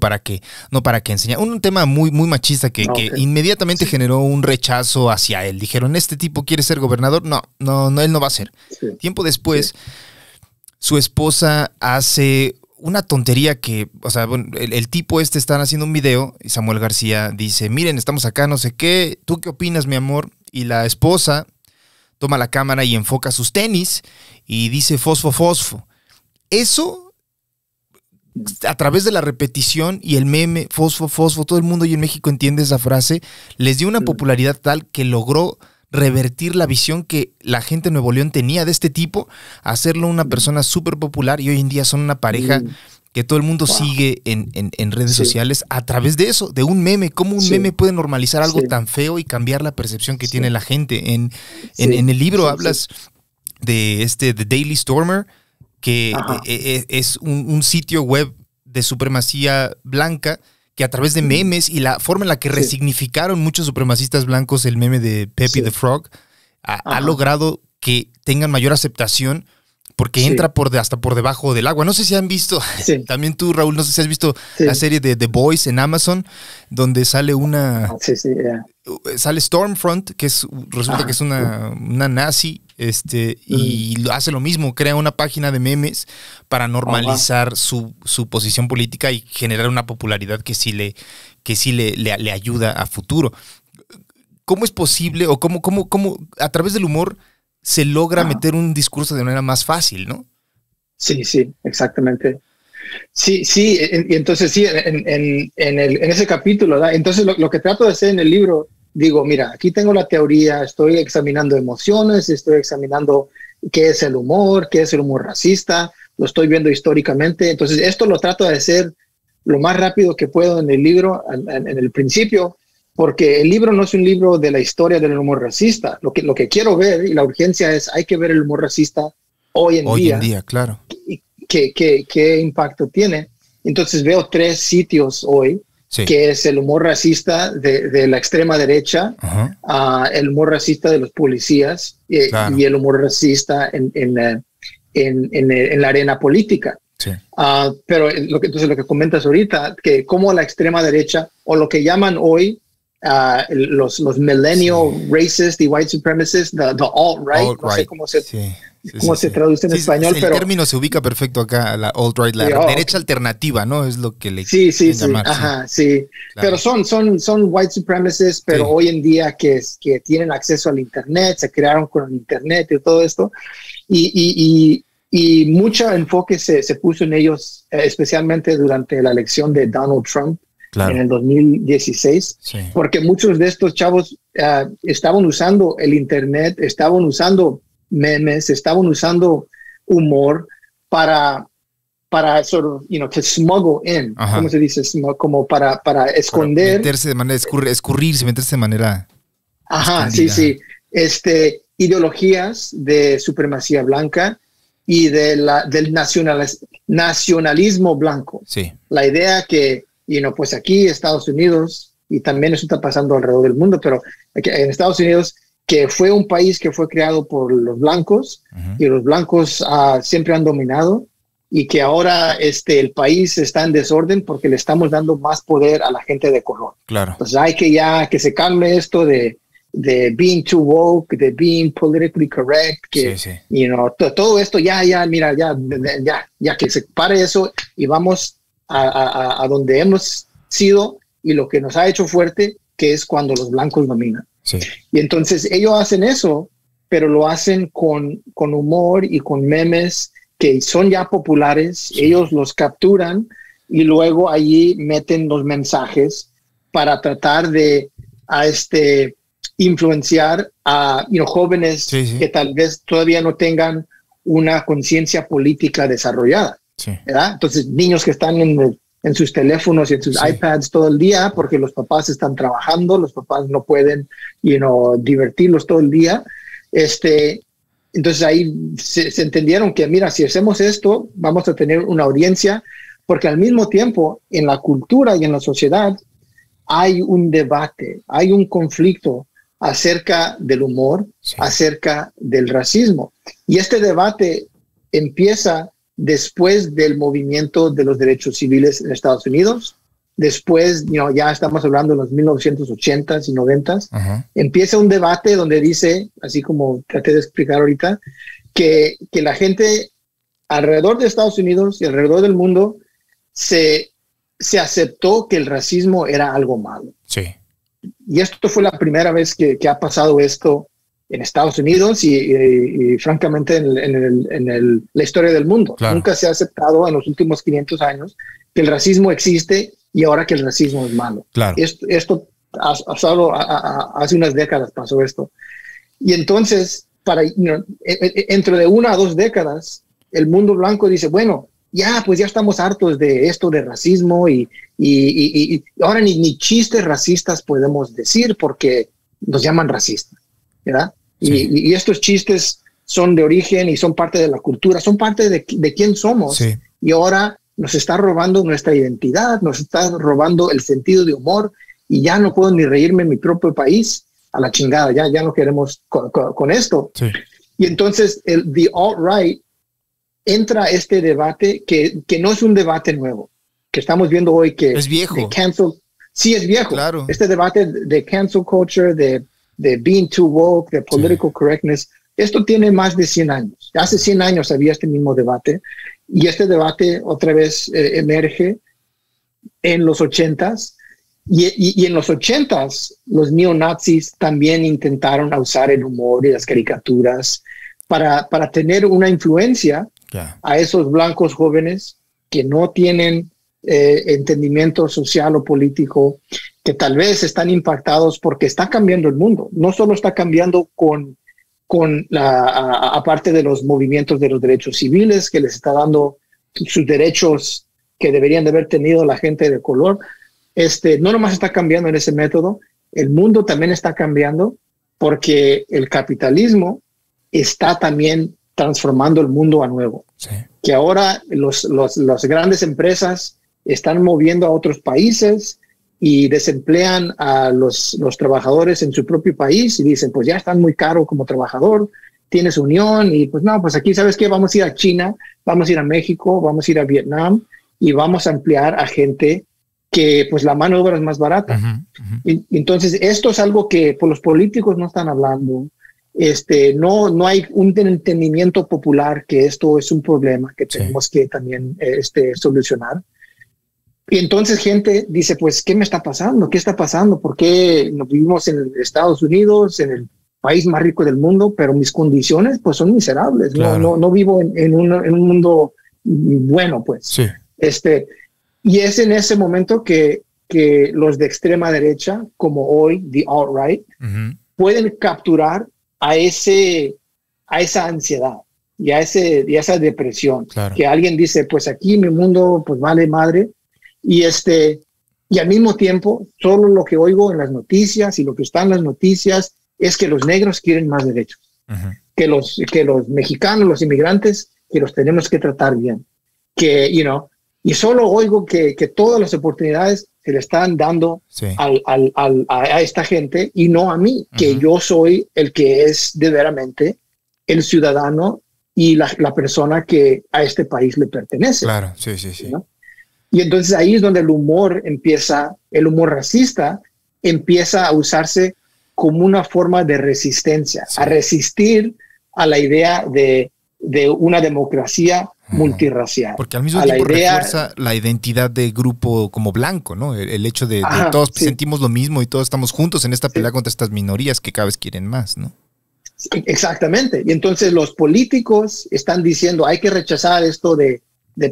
Speaker 3: no para que enseñara. Un tema muy, muy machista que inmediatamente generó un rechazo hacia él. Dijeron, ¿este tipo quiere ser gobernador? No, él no va a ser. Tiempo después, su esposa hace una tontería que, o sea, bueno, el tipo están haciendo un video y Samuel García dice, miren, estamos acá, no sé qué, ¿tú qué opinas, mi amor? Y la esposa toma la cámara y enfoca sus tenis y dice fosfo, fosfo. Eso, a través de la repetición y el meme, fosfo, fosfo, todo el mundo hoy en México entiende esa frase, les dio una popularidad tal que logró revertir la visión que la gente de Nuevo León tenía de este tipo, hacerlo una persona súper popular, y hoy en día son una pareja que todo el mundo sigue en redes sociales a través de eso, de un meme. ¿Cómo un meme puede normalizar algo tan feo y cambiar la percepción que tiene la gente? En el libro hablas de The Daily Stormer, que es un sitio web de supremacía blanca, que a través de memes y la forma en la que resignificaron muchos supremacistas blancos el meme de Pepe the Frog, ha logrado que tengan mayor aceptación porque entra hasta por debajo del agua. No sé si han visto, también tú, Raúl, no sé si has visto la serie de The Boys en Amazon, donde sale sale Stormfront, que resulta que es una nazi, y hace lo mismo, crea una página de memes para normalizar su posición política y generar una popularidad que sí le ayuda a futuro. ¿Cómo es posible o cómo a través del humor se logra meter un discurso de manera más fácil, ¿no?
Speaker 2: Sí, exactamente. Sí, y entonces sí, en ese capítulo, ¿verdad? Entonces lo que trato de hacer en el libro, digo, mira, aquí tengo la teoría, estoy examinando emociones, estoy examinando qué es el humor racista, lo estoy viendo históricamente. Entonces esto lo trato de hacer lo más rápido que puedo en el libro, en el principio, porque el libro no es un libro de la historia del humor racista. Lo que quiero ver, y la urgencia es, hay que ver el humor racista hoy en día, claro. ¿Qué impacto tiene? Entonces veo 3 sitios hoy, que es el humor racista de la extrema derecha, el humor racista de los policías claro. Y el humor racista en la arena política. Sí. Pero lo que comentas ahorita, que como la extrema derecha, o lo que llaman hoy los millennial racist y white supremacists, the alt-right, no sé cómo se traduce en español.
Speaker 3: El término se ubica perfecto acá, la alt-right, la derecha alternativa, ¿no? Es lo que le llamar.
Speaker 2: Ajá, sí. Claro. Pero son white supremacists, pero hoy en día que tienen acceso al internet, se crearon con el internet y todo esto, y mucho enfoque se puso en ellos, especialmente durante la elección de Donald Trump. Claro. En el 2016, porque muchos de estos chavos estaban usando el internet, estaban usando memes, estaban usando humor para sort of, to smuggle in, ¿cómo se dice? Como para esconder.
Speaker 3: Para meterse de manera, meterse de manera.
Speaker 2: Ajá, escondida. Sí. Ideologías de supremacía blanca y del nacionalismo blanco. Sí. La idea que pues aquí Estados Unidos, y también eso está pasando alrededor del mundo, pero en Estados Unidos, que fue un país que fue creado por los blancos, y los blancos siempre han dominado, y que ahora el país está en desorden porque le estamos dando más poder a la gente de color. Claro. Entonces hay que se calme esto de being too woke, de being politically correct, que todo esto mira, que se pare eso y vamos a donde hemos sido y lo que nos ha hecho fuerte, que es cuando los blancos dominan. Sí. Y entonces ellos hacen eso, pero lo hacen con humor y con memes que son ya populares. Ellos los capturan y luego allí meten los mensajes para tratar de influenciar a jóvenes que tal vez todavía no tengan una conciencia política desarrollada. Sí. ¿Verdad? Entonces, niños que están en sus teléfonos y en sus iPads todo el día porque los papás están trabajando, los papás no pueden divertirlos todo el día. Entonces ahí se entendieron que, mira, si hacemos esto, vamos a tener una audiencia, porque al mismo tiempo en la cultura y en la sociedad hay un debate, hay un conflicto acerca del humor, acerca del racismo. Y este debate empieza después del movimiento de los derechos civiles en Estados Unidos. Después, ya estamos hablando de los 1980s y 90s, empieza un debate donde dice, así como traté de explicar ahorita, que la gente alrededor de Estados Unidos y alrededor del mundo se aceptó que el racismo era algo malo. Sí. Y esto fue la primera vez que ha pasado esto en Estados Unidos y francamente en la historia del mundo. Claro. Nunca se ha aceptado en los últimos 500 años que el racismo existe y ahora que el racismo es malo. Claro. Esto hace unas décadas pasó esto. Y entonces, dentro de 1 a 2 décadas, el mundo blanco dice, bueno, pues ya estamos hartos de esto de racismo y ahora ni chistes racistas podemos decir porque nos llaman racistas, ¿verdad? Sí. Y estos chistes son de origen y son parte de la cultura, son parte de quién somos. Sí. Y ahora nos está robando nuestra identidad, nos está robando el sentido de humor y ya no puedo ni reírme en mi propio país, a la chingada, ya no queremos con esto. Sí. Y entonces the alt-right entra este debate que no es un debate nuevo, que estamos viendo hoy que...
Speaker 3: Es viejo.
Speaker 2: Sí, es viejo.
Speaker 3: Claro.
Speaker 2: Este debate de cancel culture, de being too woke, de political correctness, esto tiene más de 100 años. Hace 100 años había este mismo debate y este debate otra vez emerge en los 80s y en los 80s los neonazis también intentaron usar el humor y las caricaturas para tener una influencia a esos blancos jóvenes que no tienen entendimiento social o político, que tal vez están impactados porque está cambiando el mundo. No solo está cambiando aparte de los movimientos de los derechos civiles, que les está dando sus derechos que deberían de haber tenido la gente de color. No nomás está cambiando en ese método, el mundo también está cambiando porque el capitalismo está también transformando el mundo a nuevo. Sí. Que ahora las grandes empresas están moviendo a otros países y desemplean a los trabajadores en su propio país y dicen, pues ya están muy caro como trabajador, tienes unión y pues no, pues aquí, ¿sabes qué? Vamos a ir a China, vamos a ir a México, vamos a ir a Vietnam y vamos a emplear a gente que pues la mano de obra es más barata. Y entonces esto es algo que pues, los políticos no están hablando. No hay un entendimiento popular que esto es un problema que tenemos que también solucionar. Y entonces gente dice, pues, ¿qué me está pasando? ¿Qué está pasando? ¿Por qué no vivimos en Estados Unidos, en el país más rico del mundo, pero mis condiciones pues son miserables? Claro. No vivo en un mundo bueno, pues. Sí. Y es en ese momento que los de extrema derecha, como hoy, the alt-right, pueden capturar a esa ansiedad y a esa depresión. Claro. Que alguien dice, pues aquí mi mundo pues vale madre. Y al mismo tiempo, solo lo que oigo en las noticias y lo que está en las noticias es que los negros quieren más derechos, que los mexicanos, los inmigrantes, que los tenemos que tratar bien, y solo oigo que todas las oportunidades se le están dando a esta gente y no a mí, que yo soy el que es de veramente el ciudadano y la persona que a este país le pertenece.
Speaker 3: Claro, sí.
Speaker 2: ¿No? Y entonces ahí es donde el humor racista empieza a usarse como una forma de resistencia, a resistir a la idea de una democracia multirracial.
Speaker 3: Porque al mismo tiempo refuerza la identidad de grupo como blanco, ¿no? El hecho de todos sentimos lo mismo y todos estamos juntos en esta pelea contra estas minorías que cada vez quieren más, ¿no?
Speaker 2: Exactamente. Y entonces los políticos están diciendo, hay que rechazar esto de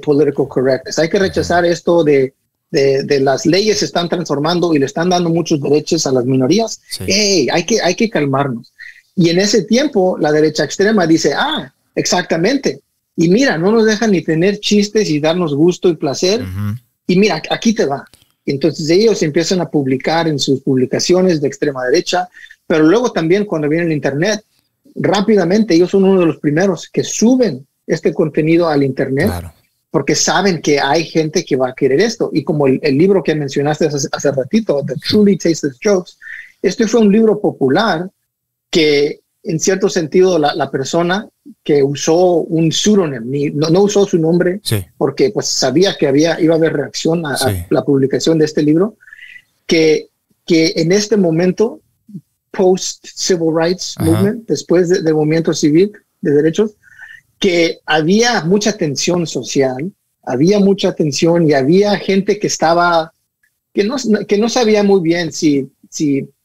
Speaker 2: political correctness. Hay que rechazar esto de las leyes se están transformando y le están dando muchos derechos a las minorías. Sí. Hey, hay que calmarnos. Y en ese tiempo, la derecha extrema dice, exactamente. Y mira, no nos dejan ni tener chistes y darnos gusto y placer. Y mira, aquí te va. Entonces ellos empiezan a publicar en sus publicaciones de extrema derecha, pero luego también cuando viene el internet, rápidamente ellos son uno de los primeros que suben este contenido al internet. Claro. Porque saben que hay gente que va a querer esto. Y como el libro que mencionaste hace ratito, The Truly Tasteless Jokes, este fue un libro popular que en cierto sentido la persona que usó un pseudónimo, no usó su nombre, porque pues sabía que iba a haber reacción a la publicación de este libro, que en este momento, post-Civil Rights Movement, después del movimiento civil de derechos, que había mucha tensión social, había mucha tensión y había gente que no sabía muy bien si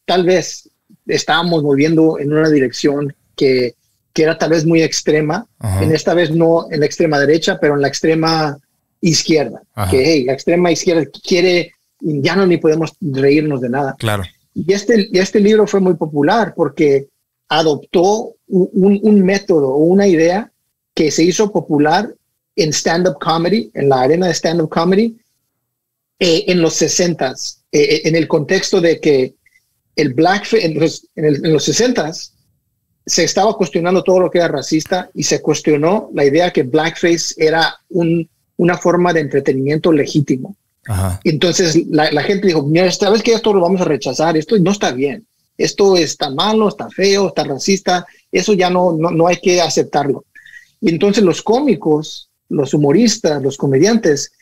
Speaker 2: tal vez estábamos moviendo en una dirección que era tal vez muy extrema, en esta vez no en la extrema derecha, pero en la extrema izquierda, que la extrema izquierda quiere, ya no ni podemos reírnos de nada.
Speaker 3: Claro.
Speaker 2: Y este libro fue muy popular porque adoptó un método o una idea que se hizo popular en stand-up comedy, en la arena de stand-up comedy, en los 60s, en el contexto de que el blackface, en los 60s, se estaba cuestionando todo lo que era racista y se cuestionó la idea que blackface era una forma de entretenimiento legítimo. Entonces la gente dijo, mira, ¿sabes qué? Esto lo vamos a rechazar, esto no está bien, esto está malo, está feo, está racista, eso ya no hay que aceptarlo. Y entonces los cómicos, los humoristas, los comediantes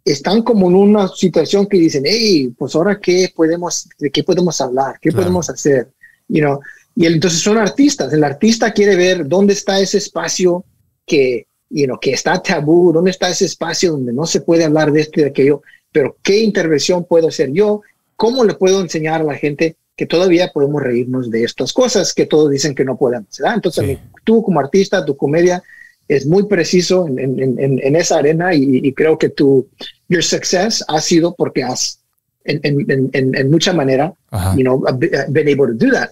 Speaker 2: están como en una situación que dicen, hey, pues ahora ¿de qué podemos hablar? ¿Qué podemos hacer? You know? Entonces son artistas. El artista quiere ver dónde está ese espacio que está tabú, dónde está ese espacio donde no se puede hablar de esto y de aquello, pero ¿qué intervención puedo hacer yo? ¿Cómo le puedo enseñar a la gente que todavía podemos reírnos de estas cosas que todos dicen que no podemos? ¿Verdad? Entonces, tú como artista, tu comedia es muy preciso en esa arena y creo que your success ha sido porque has, en mucha manera, been able to do that.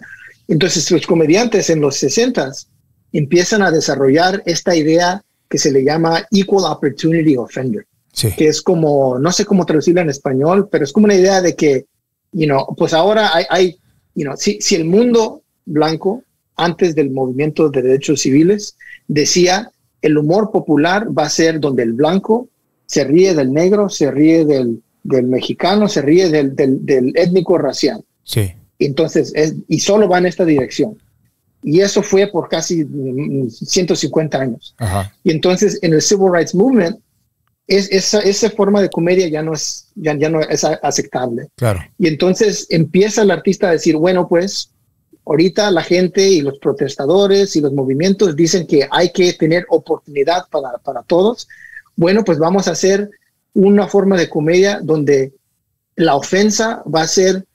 Speaker 2: Entonces, los comediantes en los 60s empiezan a desarrollar esta idea que se le llama Equal Opportunity Offender, que es como, no sé cómo traducirla en español, pero es como una idea de que, pues ahora si el mundo blanco, antes del movimiento de derechos civiles, decía, el humor popular va a ser donde el blanco se ríe del negro, se ríe del mexicano, se ríe del étnico racial. Sí. Entonces, y solo va en esta dirección. Y eso fue por casi 150 años. Ajá. Y entonces, en el Civil Rights Movement, esa forma de comedia ya no es aceptable. Claro. Y entonces empieza el artista a decir, bueno, pues, ahorita la gente y los protestadores y los movimientos dicen que hay que tener oportunidad para todos. Bueno, pues vamos a hacer una forma de comedia donde la ofensa va a ser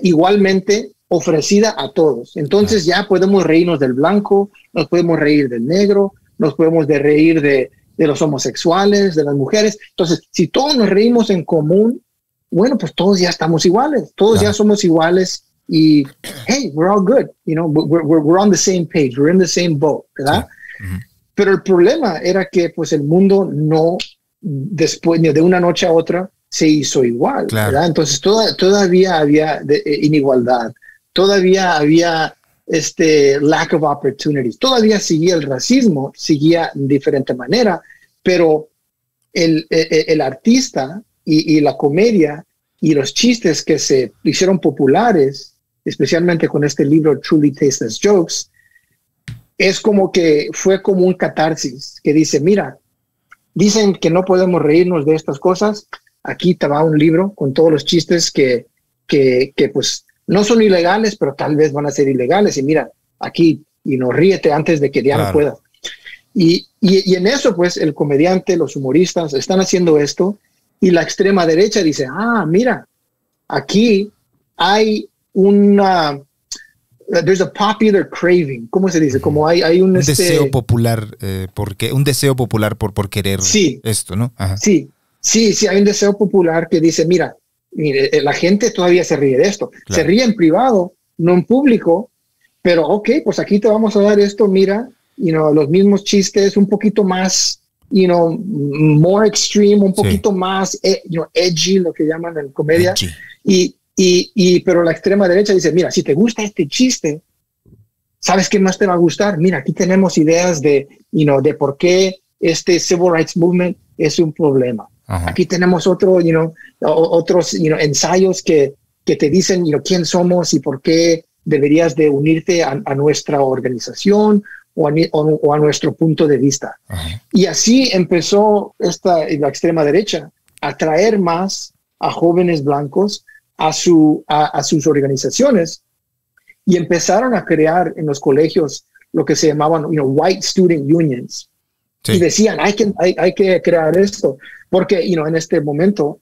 Speaker 2: igualmente ofrecida a todos. Entonces ya podemos reírnos del blanco, nos podemos reír del negro, nos podemos reír de los homosexuales, de las mujeres. Entonces, si todos nos reímos en común, bueno, pues todos ya estamos iguales, todos ya somos iguales. Y, hey, we're all good, we're on the same page, we're in the same boat, ¿verdad? Sí. Uh-huh. Pero el problema era que, pues, el mundo no, después de una noche a otra, se hizo igual, claro. ¿Verdad? Entonces, todavía había inigualdad, todavía había lack of opportunities, todavía seguía el racismo, seguía de diferente manera, pero el artista y la comedia y los chistes que se hicieron populares, especialmente con este libro Truly Tasteless Jokes, es como que fue como un catarsis que dice, mira, dicen que no podemos reírnos de estas cosas, aquí te va un libro con todos los chistes que pues no son ilegales, pero tal vez van a ser ilegales, y mira, aquí, ríete antes de que ya no pueda. Y en eso, pues, el comediante, los humoristas están haciendo esto, y la extrema derecha dice, mira, aquí hay there's a popular craving, ¿cómo se dice? Como hay un
Speaker 3: deseo popular, un deseo popular por querer esto, ¿no? Ajá.
Speaker 2: Sí, hay un deseo popular que dice, mire, la gente todavía se ríe de esto. Claro. Se ríe en privado, no en público, pero pues aquí te vamos a dar esto, mira, los mismos chistes, un poquito más, more extreme, un poquito más, edgy, lo que llaman en comedia. Pero la extrema derecha dice, mira, si te gusta este chiste, ¿sabes qué más te va a gustar? Mira, aquí tenemos ideas de por qué este Civil Rights Movement es un problema. Ajá. Aquí tenemos otros ensayos que te dicen, quién somos y por qué deberías de unirte a nuestra organización o a nuestro punto de vista. Ajá. Y así empezó la extrema derecha a traer más a jóvenes blancos a sus organizaciones, y empezaron a crear en los colegios lo que se llamaban white student unions. Sí. Y decían, hay que crear esto, porque en este momento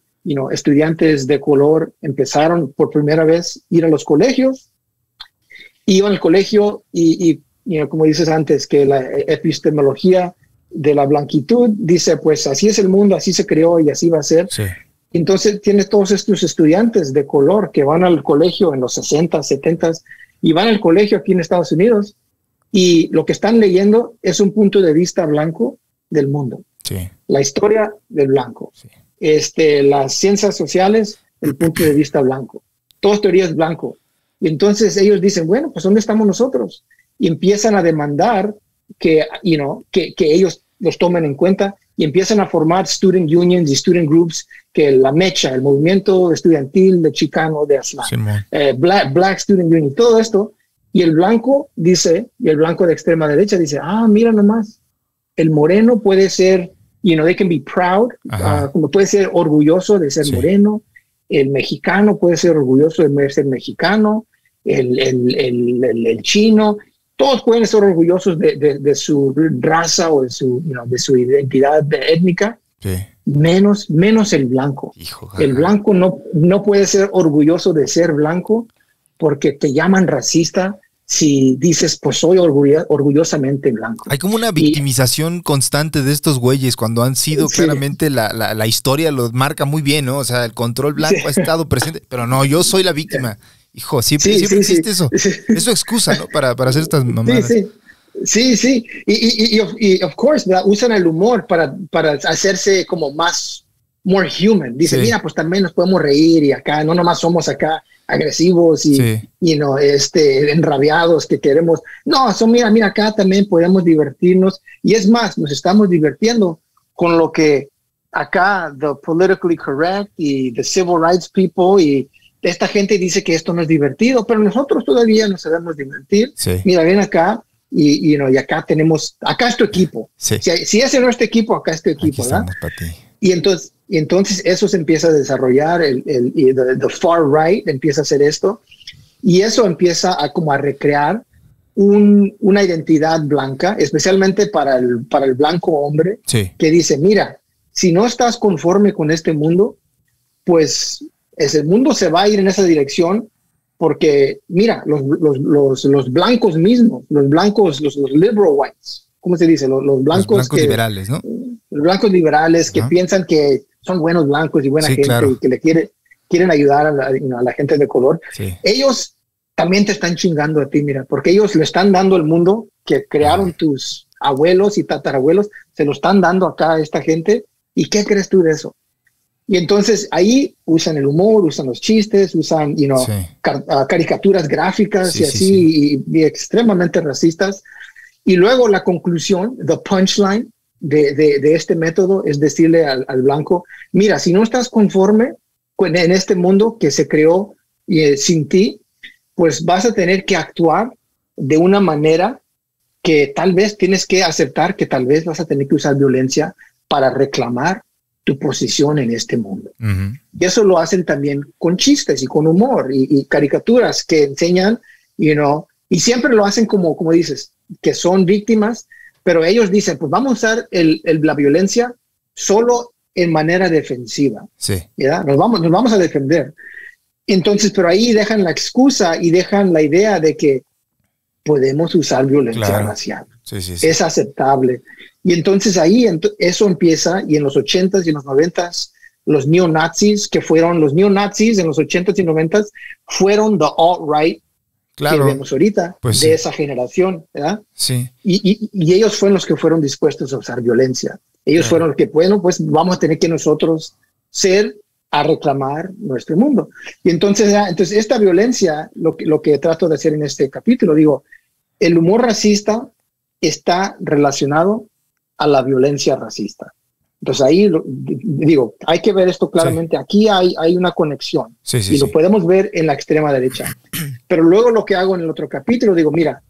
Speaker 2: estudiantes de color empezaron por primera vez a ir a los colegios, iban al colegio y como dices antes, que la epistemología de la blanquitud dice, pues así es el mundo, así se creó y así va a ser. Sí. Entonces tienes todos estos estudiantes de color que van al colegio en los 60, 70 y van al colegio aquí en Estados Unidos, y lo que están leyendo es un punto de vista blanco del mundo. Sí. La historia del blanco. Sí. Las ciencias sociales, el punto de vista blanco. Todas teorías blanco. Y entonces ellos dicen, bueno, pues ¿dónde estamos nosotros? Y empiezan a demandar que ellos los tomen en cuenta, y empiezan a formar student unions y student groups, que la Mecha, el movimiento estudiantil de Chicano de Aslan, Black Student Union, todo esto, Y el blanco dice, y el blanco de extrema derecha dice, mira nomás, el moreno puede ser, they can be proud, como puede ser orgulloso de ser moreno, el mexicano puede ser orgulloso de ser mexicano, el chino, todos pueden ser orgullosos de su raza o de su identidad étnica, menos el blanco. El blanco no puede ser orgulloso de ser blanco porque te llaman racista si dices, pues soy orgullosamente blanco.
Speaker 3: Hay como una victimización constante de estos güeyes cuando han sido claramente la historia los marca muy bien, ¿no? O sea, el control blanco ha estado presente, pero no, yo soy la víctima. Hijo, siempre existe eso. Eso excusa, ¿no? Para hacer estas mamadas.
Speaker 2: Sí. Y of course, ¿verdad? Usan el humor para hacerse como more human. Dicen, mira, pues también nos podemos reír y acá, no nomás somos acá agresivos y enrabiados que queremos. No, mira, acá también podemos divertirnos. Y es más, nos estamos divirtiendo con lo que acá, the politically correct y the civil rights people y esta gente dice que esto no es divertido, pero nosotros todavía nos sabemos divertir. Mira, ven acá y acá es tu equipo. Si ese no es tu equipo, acá es tu equipo, ¿verdad? Y entonces eso se empieza a desarrollar, the far right empieza a hacer esto, y eso empieza a recrear una identidad blanca, especialmente para el blanco hombre, que dice, mira, si no estás conforme con este mundo, pues el mundo se va a ir en esa dirección, porque mira, los blancos mismos, los blancos, los liberal whites, ¿cómo se dice? Los blancos
Speaker 3: liberales, ¿no?
Speaker 2: Los blancos liberales que piensan que son buenos blancos y buena gente y que quieren ayudar a la gente de color. Ellos también te están chingando a ti, mira, porque ellos le están dando el mundo que crearon tus abuelos y tatarabuelos, se lo están dando acá a esta gente. ¿Y qué crees tú de eso? Y entonces ahí usan el humor, usan los chistes, usan caricaturas gráficas y así, y extremadamente racistas. Y luego la conclusión, the punchline de este método es decirle al blanco, mira, si no estás conforme en este mundo que se creó sin ti, pues vas a tener que actuar de una manera que tal vez tienes que aceptar que tal vez vas a tener que usar violencia para reclamar tu posición en este mundo. Y eso lo hacen también con chistes y con humor y caricaturas que enseñan, y siempre lo hacen como dices, que son víctimas, pero ellos dicen, pues vamos a usar la violencia solo en manera defensiva. ¿Ya? Nos vamos a defender. Entonces, pero ahí dejan la excusa y dejan la idea de que podemos usar violencia racial. Es aceptable. Y entonces ahí eso empieza, y en los 80s y en los 90s, los neonazis en los 80s y 90s fueron the alt-right que vemos ahorita, de esa generación, ¿verdad? Y ellos fueron los que fueron dispuestos a usar violencia. Ellos fueron los que, bueno, pues vamos a tener que nosotros ser a reclamar nuestro mundo. Y entonces esta violencia, lo que trato de hacer en este capítulo, digo, el humor racista está relacionado a la violencia racista. Entonces ahí digo, hay que ver esto claramente. Aquí hay una conexión y lo podemos ver en la extrema derecha. Pero luego lo que hago en el otro capítulo, digo, mira,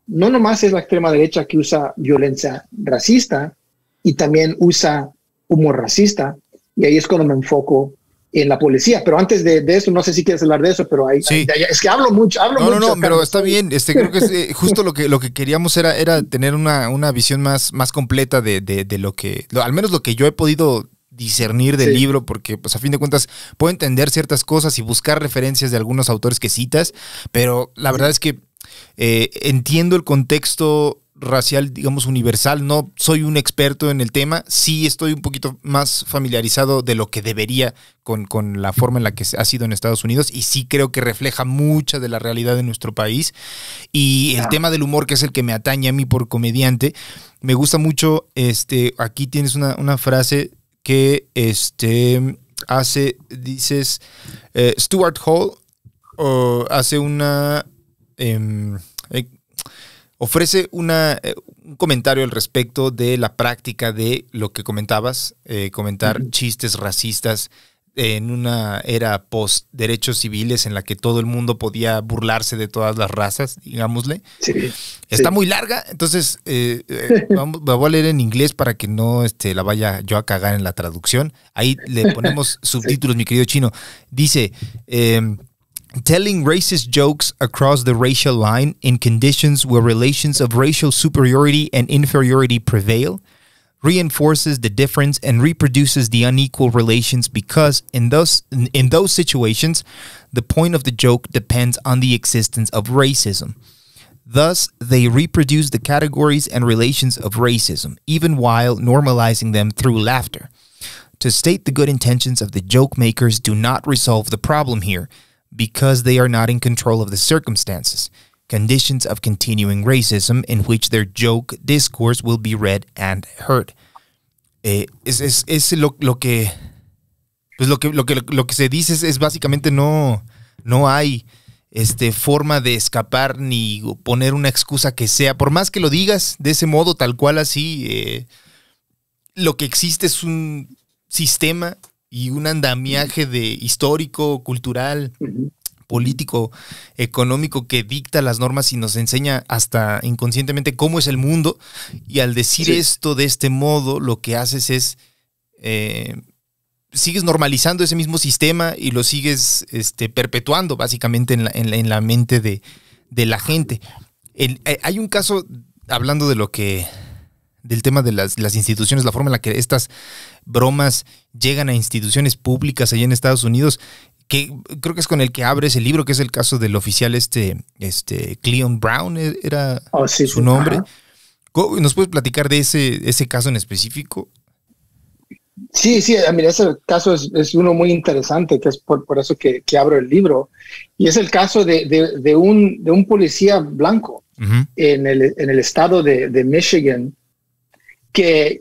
Speaker 2: no nomás es la extrema derecha que usa violencia racista y también usa humor racista, y ahí es cuando me enfoco en la policía. Pero antes de eso, no sé si quieres hablar de eso, pero es que hablo mucho.
Speaker 3: No, pero está bien. Creo que es, justo lo que queríamos era tener una visión más completa de lo que, al menos lo que yo he podido discernir del libro, porque pues a fin de cuentas puedo entender ciertas cosas y buscar referencias de algunos autores que citas, pero la verdad es que entiendo el contexto racial, digamos, universal. No soy un experto en el tema, sí estoy un poquito más familiarizado de lo que debería con la forma en la que ha sido en Estados Unidos, y sí creo que refleja mucha de la realidad de nuestro país. Y el tema del humor, que es el que me atañe a mí por comediante, me gusta mucho. Aquí tienes una frase que dices, Stuart Hall hace ofrece un comentario al respecto de la práctica de lo que comentabas, comentar chistes racistas en una era post derechos civiles en la que todo el mundo podía burlarse de todas las razas, digámosle.
Speaker 2: Sí,
Speaker 3: Está muy larga, entonces la voy a leer en inglés para que no la vaya yo a cagar en la traducción. Ahí le ponemos subtítulos, mi querido Chino. Dice, telling racist jokes across the racial line in conditions where relations of racial superiority and inferiority prevail reinforces the difference and reproduces the unequal relations because in those situations, the point of the joke depends on the existence of racism. Thus, they reproduce the categories and relations of racism, even while normalizing them through laughter. To state the good intentions of the joke makers do not resolve the problem here, because they are not in control of the circumstances, conditions of continuing racism in which their joke discourse will be read and heard. Es lo que se dice es básicamente no hay forma de escapar ni poner una excusa que sea, por más que lo digas de ese modo, tal cual así, lo que existe es un sistema y un andamiaje de histórico, cultural, político, económico que dicta las normas y nos enseña hasta inconscientemente cómo es el mundo, y al decir esto de este modo lo que haces es sigues normalizando ese mismo sistema y lo sigues perpetuando básicamente en la mente de la gente. Hay un caso, hablando de del tema de las instituciones, la forma en la que estas bromas llegan a instituciones públicas allá en Estados Unidos, que creo que es con el que abres el libro, que es el caso del oficial Cleon Brown, era su nombre. Ajá. ¿Nos puedes platicar de ese caso en específico?
Speaker 2: Sí, mira, ese caso es uno muy interesante, que es por eso que abro el libro, y es el caso de un policía blanco en el estado de Michigan, que,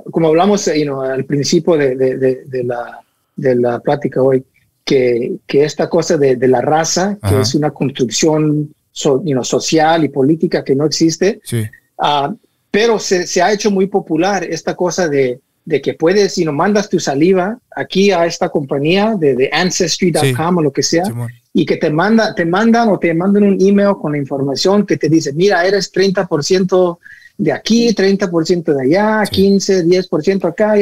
Speaker 2: como hablamos al principio de la plática hoy, que esta cosa de la raza, que es una construcción social y política que no existe, pero se ha hecho muy popular esta cosa de que puedes, mandas tu saliva aquí a esta compañía de Ancestry.com o lo que sea, y que te mandan un email con la información que te dice, mira, eres 30% de aquí, 30% de allá, 15, 10% acá.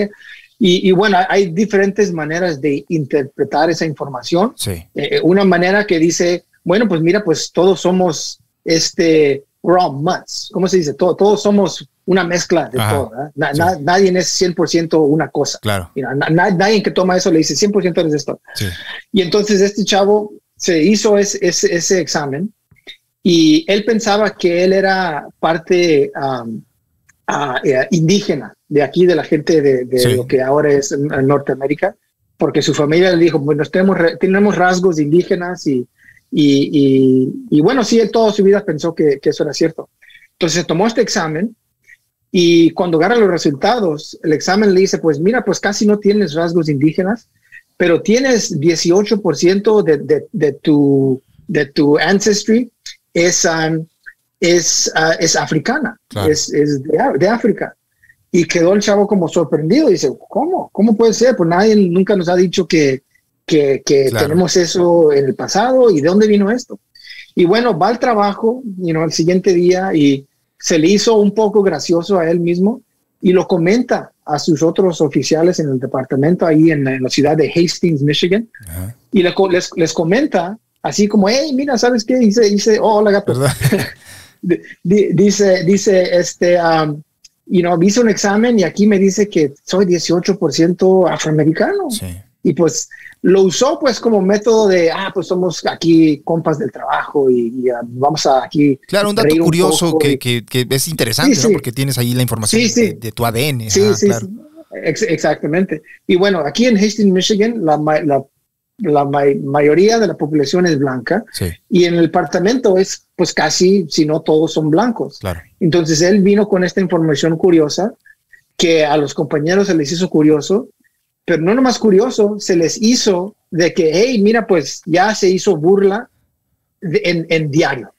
Speaker 2: Y bueno, hay diferentes maneras de interpretar esa información. Una manera que dice, bueno, pues mira, pues todos somos we're all mutts. ¿Cómo se dice? Todos somos una mezcla de todo. Nadie es 100% una cosa.
Speaker 3: Claro.
Speaker 2: Nadie que toma eso le dice 100% eres esto. Y entonces este chavo se hizo ese examen y él pensaba que él era parte indígena de aquí, de la gente de lo que ahora es Norteamérica, porque su familia le dijo, bueno, tenemos rasgos indígenas y bueno, sí, él toda su vida pensó que eso era cierto. Entonces tomó este examen y cuando agarra los resultados, el examen le dice, pues mira, pues casi no tienes rasgos indígenas, pero tienes 18% de tu ancestry es africana, claro. es de África. Y quedó el chavo como sorprendido. Dice, ¿cómo puede ser? Pues nadie nunca nos ha dicho que claro, tenemos eso en el pasado. ¿Y de dónde vino esto? Y bueno, va al trabajo, al siguiente día, y se le hizo un poco gracioso a él mismo y lo comenta a sus otros oficiales en el departamento ahí en la ciudad de Hastings, Michigan. Y les comenta así como, hey, mira, ¿sabes qué? Dice, hola gato. dice, hice un examen y aquí me dice que soy 18% afroamericano. Y pues lo usó pues como método de, pues somos aquí compas del trabajo y vamos a aquí.
Speaker 3: Claro, un dato curioso que es interesante, ¿no? Porque tienes ahí la información de tu ADN.
Speaker 2: Claro. Exactamente. Y bueno, aquí en Hastings, Michigan, la mayoría de la población es blanca y en el departamento es pues casi, si no todos son blancos.
Speaker 3: Claro.
Speaker 2: Entonces él vino con esta información curiosa que a los compañeros se les hizo curioso, pero no nomás curioso, se les hizo de que, hey, mira, pues ya se hizo burla en diario.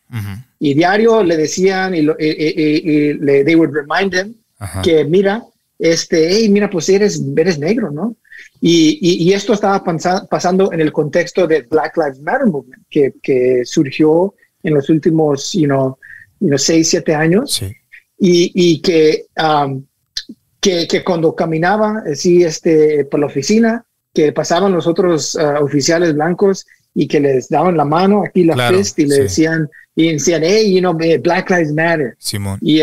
Speaker 2: Y diario le decían they would remind them que mira, hey, mira, pues eres negro, ¿no? Y esto estaba pasando en el contexto del Black Lives Matter Movement, que surgió en los últimos 6, 7 años.
Speaker 3: Sí.
Speaker 2: Y que cuando caminaba así por la oficina, que pasaban los otros oficiales blancos y que les daban la mano aquí la fist y le decían, hey, Black Lives Matter.
Speaker 3: Simón.
Speaker 2: Y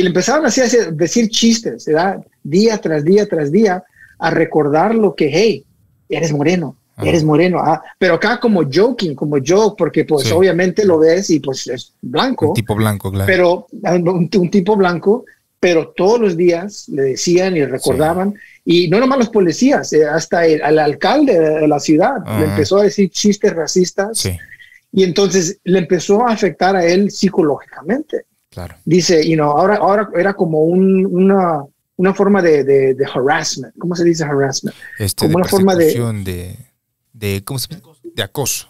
Speaker 2: le empezaron así a decir chistes, ¿verdad? Día tras día tras día, a recordar lo que, hey, eres moreno. Eres moreno, pero acá como joking, como joke, porque pues obviamente lo ves y pues es blanco.
Speaker 3: Un tipo blanco, claro.
Speaker 2: Pero un tipo blanco, pero todos los días le decían y recordaban, y no nomás los policías, hasta el alcalde de la ciudad le empezó a decir chistes racistas, y entonces le empezó a afectar a él psicológicamente.
Speaker 3: Claro.
Speaker 2: Dice, ahora era como una forma de harassment. ¿Cómo se dice harassment?
Speaker 3: Como una forma de ¿cómo se llama? De acoso.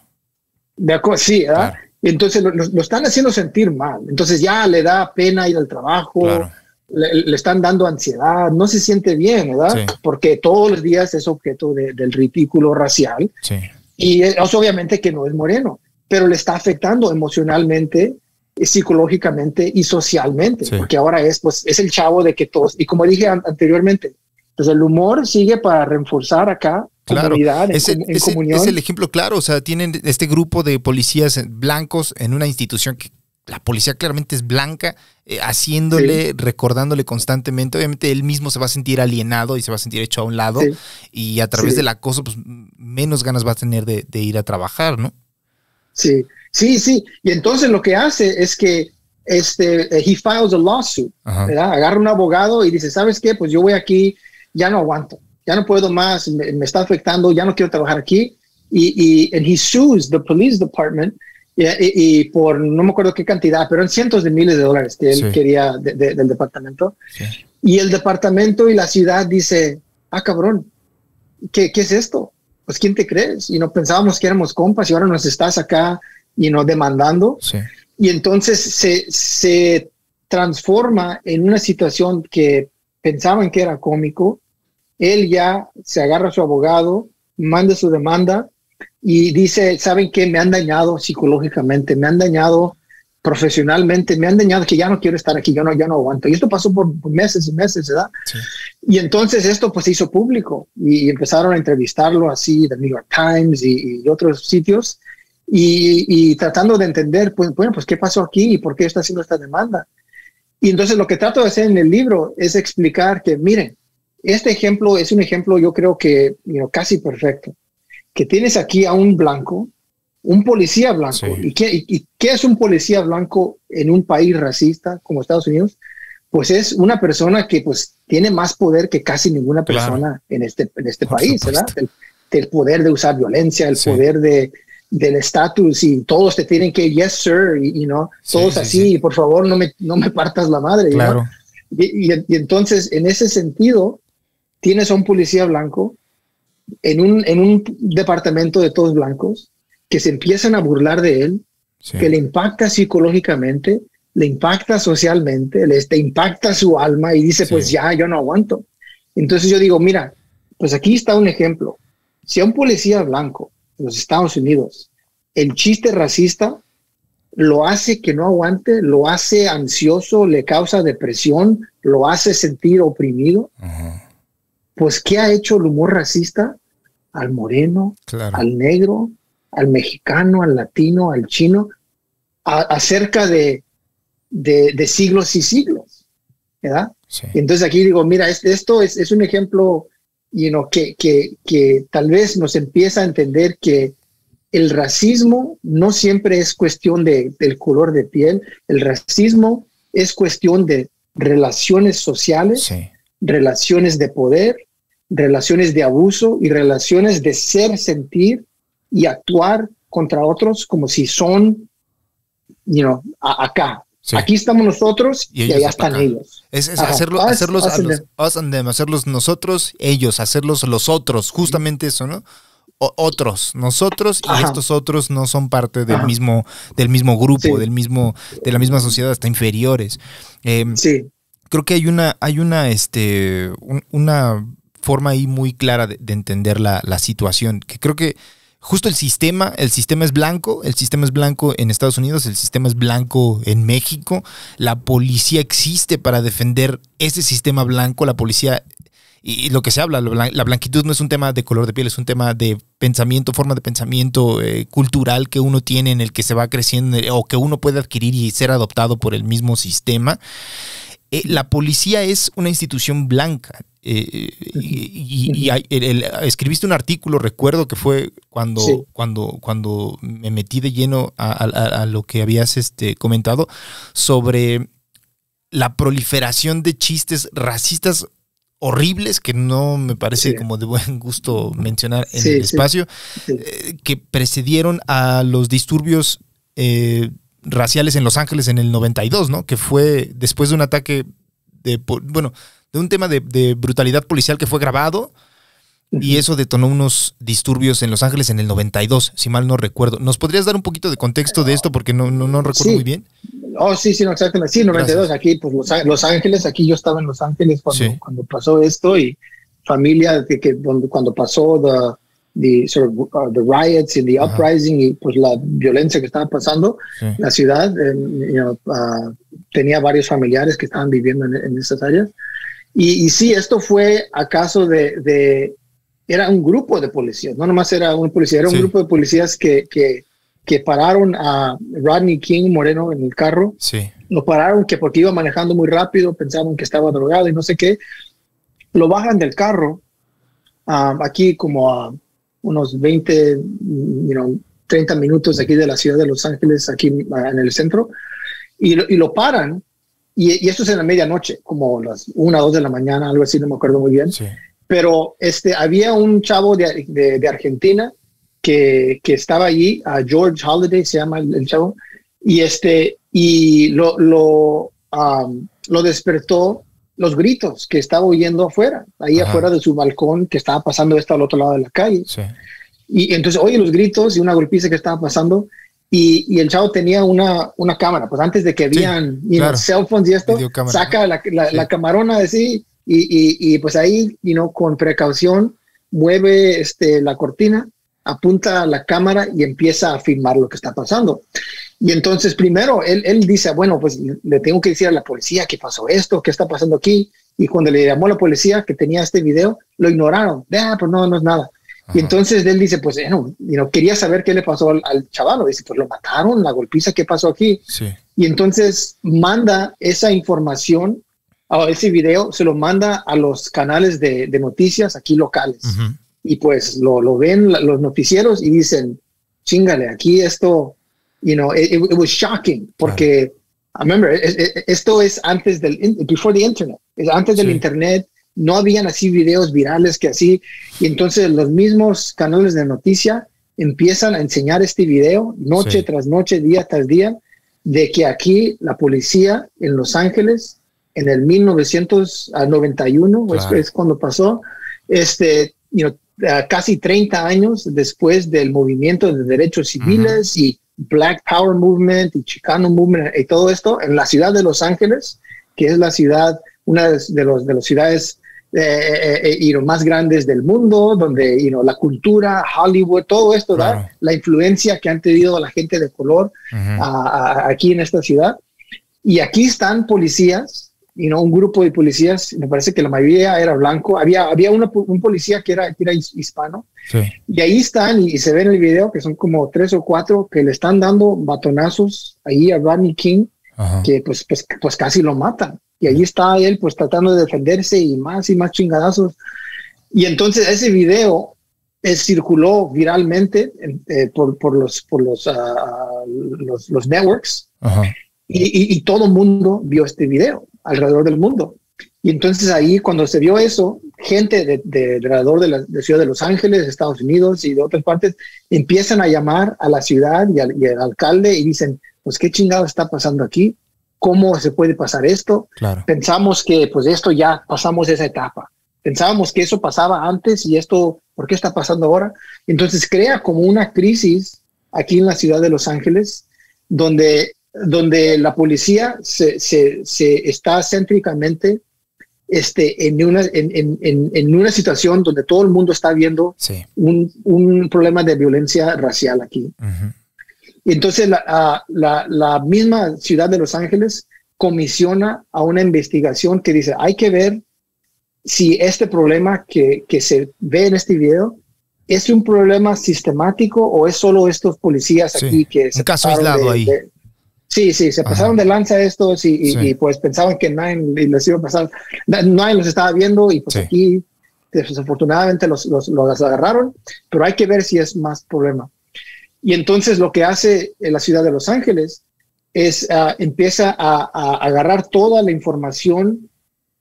Speaker 2: De acoso, sí, ¿verdad?
Speaker 3: Claro.
Speaker 2: Y entonces lo están haciendo sentir mal. Entonces ya le da pena ir al trabajo, le están dando ansiedad, no se siente bien, ¿verdad?
Speaker 3: Sí.
Speaker 2: Porque todos los días es objeto del ridículo racial.
Speaker 3: Sí.
Speaker 2: Y es obviamente que no es moreno, pero le está afectando emocionalmente, psicológicamente y socialmente, porque ahora es el chavo de que todos, y como dije anteriormente, pues el humor sigue para reforzar acá.
Speaker 3: Claro,
Speaker 2: comunidad,
Speaker 3: en
Speaker 2: comunión.
Speaker 3: Es el ejemplo claro, o sea, tienen este grupo de policías blancos en una institución que la policía claramente es blanca, haciéndole, recordándole constantemente. Obviamente él mismo se va a sentir alienado y se va a sentir hecho a un lado, y a través del acoso, pues menos ganas va a tener de ir a trabajar, ¿no? Sí.
Speaker 2: Y entonces lo que hace es que he files a lawsuit, ¿verdad? Agarra un abogado y dice, ¿sabes qué? Pues yo voy aquí, ya no aguanto. Ya no puedo más, me está afectando, ya no quiero trabajar aquí. Y he sues the police department y por no me acuerdo qué cantidad, pero en cientos de miles de dólares que él quería del departamento. Sí. Y el departamento y la ciudad dice, cabrón, ¿qué es esto? Pues ¿quién te crees? Y no pensábamos que éramos compas y ahora nos estás acá demandando. Sí. Y entonces se transforma en una situación que pensaban que era cómico. Él ya se agarra a su abogado, manda su demanda y dice, ¿saben qué? Me han dañado psicológicamente, me han dañado profesionalmente, me han dañado que ya no quiero estar aquí, ya no aguanto. Y esto pasó por meses y meses, ¿verdad? Sí. Y entonces esto pues se hizo público y empezaron a entrevistarlo así, The New York Times y otros sitios y tratando de entender, pues qué pasó aquí y por qué está haciendo esta demanda. Y entonces lo que trato de hacer en el libro es explicar que, miren, este ejemplo es un ejemplo, yo creo que casi perfecto, que tienes aquí a un blanco, un policía blanco. Sí. ¿Y qué es un policía blanco en un país racista como Estados Unidos? Pues es una persona que pues tiene más poder que casi ninguna persona en este país, ¿verdad? El poder de usar violencia, el poder del estatus, y todos te tienen que, yes sir, todos así, y por favor no me partas la madre. Claro. Y entonces en ese sentido tienes a un policía blanco en un departamento de todos blancos que se empiezan a burlar de él, que le impacta psicológicamente, le impacta socialmente, le impacta su alma y dice, pues ya, yo no aguanto. Entonces yo digo, mira, pues aquí está un ejemplo. Si a un policía blanco en los Estados Unidos el chiste racista lo hace que no aguante, lo hace ansioso, le causa depresión, lo hace sentir oprimido, pues ¿qué ha hecho el humor racista al moreno, al negro, al mexicano, al latino, al chino, acerca de siglos y siglos, ¿verdad? Sí. Entonces aquí digo, mira, esto es un ejemplo que tal vez nos empieza a entender que el racismo no siempre es cuestión del color de piel, el racismo es cuestión de relaciones sociales, relaciones de poder, relaciones de abuso y relaciones de sentir y actuar contra otros como si son, acá. Sí. Aquí estamos nosotros y allá están ellos.
Speaker 3: Es hacerlos nosotros, ellos, hacerlos los otros, justamente eso, ¿no? Otros, nosotros, y estos otros no son parte del mismo grupo, de la misma sociedad, hasta inferiores. Creo que hay una forma ahí muy clara de entender la situación, que creo que justo el sistema es blanco en Estados Unidos, el sistema es blanco en México, la policía existe para defender ese sistema blanco, la policía, y lo que se habla, la blanquitud no es un tema de color de piel, es un tema de pensamiento, forma de pensamiento cultural que uno tiene, en el que se va creciendo o que uno puede adquirir y ser adoptado por el mismo sistema. La policía es una institución blanca. Escribiste un artículo, recuerdo que fue cuando me metí de lleno a lo que habías comentado sobre la proliferación de chistes racistas horribles, que no me parece como de buen gusto mencionar en el espacio, que precedieron a los disturbios raciales en Los Ángeles en el 92, ¿no? Que fue después de un ataque de un tema de brutalidad policial que fue grabado, y eso detonó unos disturbios en Los Ángeles en el 92, si mal no recuerdo. ¿Nos podrías dar un poquito de contexto de esto? Porque no recuerdo muy bien.
Speaker 2: Sí, no, exactamente. Sí, 92, Gracias. Aquí, pues Los Ángeles, aquí yo estaba en Los Ángeles cuando pasó esto, y familia, cuando pasó the riots and the uprising, y pues la violencia que estaba pasando, la ciudad, tenía varios familiares que estaban viviendo en esas áreas. Y sí, esto fue acaso era un grupo de policías, no nomás era un policía, era un grupo de policías que pararon a Rodney King Moreno en el carro. Lo pararon porque iba manejando muy rápido, pensaban que estaba drogado y no sé qué. Lo bajan del carro, aquí como a unos 20, 30 minutos aquí de la ciudad de Los Ángeles, aquí en el centro, y lo paran. Y esto es en la medianoche, como las 1 o 2 de la mañana, algo así, no me acuerdo muy bien. Pero había un chavo de Argentina que estaba allí, George Holiday se llama el chavo, y lo despertó los gritos que estaba oyendo afuera, afuera de su balcón, que estaba pasando esto al otro lado de la calle. Y entonces oye los gritos y una golpiza que estaba pasando. Y el chavo tenía una cámara, pues antes de que habían cell phones y esto, saca la camarona así y pues ahí, con precaución, mueve la cortina, apunta la cámara y empieza a filmar lo que está pasando. Y entonces primero él dice, bueno, pues le tengo que decir a la policía qué pasó esto, qué está pasando aquí. Y cuando le llamó a la policía que tenía este video, lo ignoraron. Pues no es nada. Y entonces él dice, pues, quería saber qué le pasó al chaval. Dice, pues lo mataron, la golpiza, ¿qué pasó aquí? Y entonces manda esa información, ese video, se lo manda a los canales de noticias aquí locales. Y pues lo ven los noticieros y dicen, chíngale, aquí esto, it was shocking, porque, remember, esto es antes before the internet, es antes del internet. No habían así videos virales que así. Y entonces los mismos canales de noticia empiezan a enseñar este video noche tras noche, día tras día, de que aquí la policía en Los Ángeles, en el 1991, es cuando pasó, casi 30 años después del movimiento de derechos civiles y Black Power Movement y Chicano Movement y todo esto, en la ciudad de Los Ángeles, que es la ciudad, una de las ciudades más grandes del mundo, donde la cultura, Hollywood, todo esto, la influencia que han tenido la gente de color aquí en esta ciudad. Y aquí están policías, un grupo de policías, me parece que la mayoría era blanco, había un policía que era hispano, y ahí están, y se ve en el video que son como 3 o 4 que le están dando batonazos ahí a Rodney King, que pues casi lo matan. Y ahí está él pues tratando de defenderse y más chingadazos. Y entonces ese video circuló viralmente por los networks. Y todo el mundo vio este video alrededor del mundo. Y entonces ahí cuando se vio eso, gente de alrededor de la ciudad de Los Ángeles, Estados Unidos y de otras partes empiezan a llamar a la ciudad y al alcalde y dicen, pues qué chingado está pasando aquí. ¿Cómo se puede pasar esto? Pensamos que pues esto ya pasamos esa etapa. Pensábamos que eso pasaba antes y esto, ¿por qué está pasando ahora? Entonces crea como una crisis aquí en la ciudad de Los Ángeles, donde la policía se está céntricamente en una situación donde todo el mundo está viendo un problema de violencia racial aquí. Y entonces la misma ciudad de Los Ángeles comisiona a una investigación que dice, hay que ver si este problema que se ve en este video es un problema sistemático o es solo estos policías aquí que se
Speaker 3: un caso aislado ahí.
Speaker 2: Sí, se pasaron de lanza estos y pues pensaban que nadie les iba a pasar, nadie los estaba viendo y pues aquí desafortunadamente los agarraron, pero hay que ver si es más problema. Y entonces lo que hace la ciudad de Los Ángeles es empieza a agarrar toda la información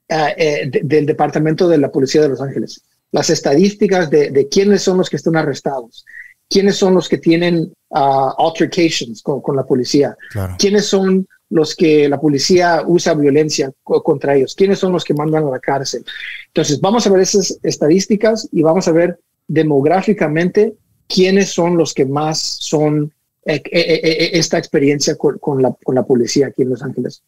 Speaker 2: del departamento de la policía de Los Ángeles, las estadísticas de quiénes son los que están arrestados, quiénes son los que tienen altercations con la policía, quiénes son los que la policía usa violencia contra ellos, quiénes son los que mandan a la cárcel. Entonces vamos a ver esas estadísticas y vamos a ver demográficamente quiénes son los que más son esta experiencia con la policía aquí en Los Ángeles.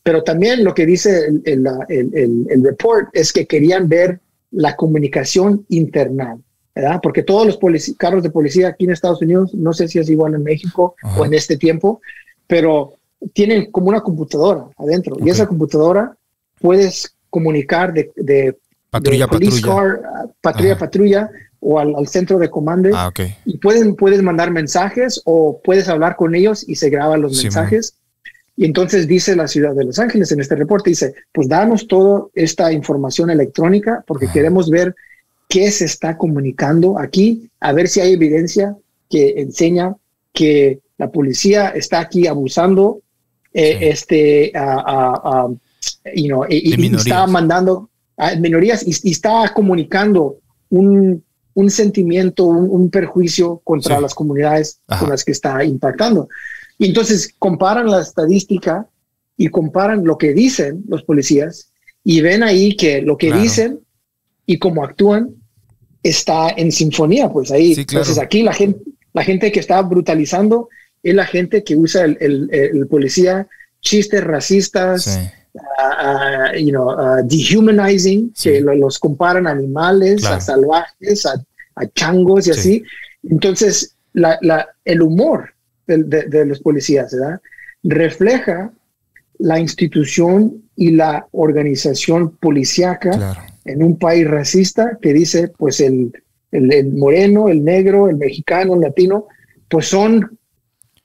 Speaker 2: Pero también lo que dice el report es que querían ver la comunicación interna, ¿verdad? Porque todos los carros de policía aquí en Estados Unidos, no sé si es igual en México o en este tiempo, pero tienen como una computadora adentro y esa computadora puedes comunicar de
Speaker 3: patrulla
Speaker 2: a patrulla o al centro de comando y puedes mandar mensajes o puedes hablar con ellos y se graban los mensajes. Y entonces dice la ciudad de Los Ángeles en este reporte, dice, pues danos toda esta información electrónica porque queremos ver qué se está comunicando aquí, a ver si hay evidencia que enseña que la policía está aquí abusando y está mandando a minorías y está comunicando un sentimiento, un perjuicio contra las comunidades con las que está impactando. Y entonces comparan la estadística y comparan lo que dicen los policías y ven ahí que lo que dicen y cómo actúan está en sinfonía, pues ahí. Entonces aquí la gente que está brutalizando es la gente que usa el policía chistes racistas, dehumanizing, que los comparan a animales, a salvajes, a changos y así. Entonces el humor de los policías, ¿verdad? Refleja la institución y la organización policíaca en un país racista que dice, pues el moreno, el negro, el mexicano, el latino, pues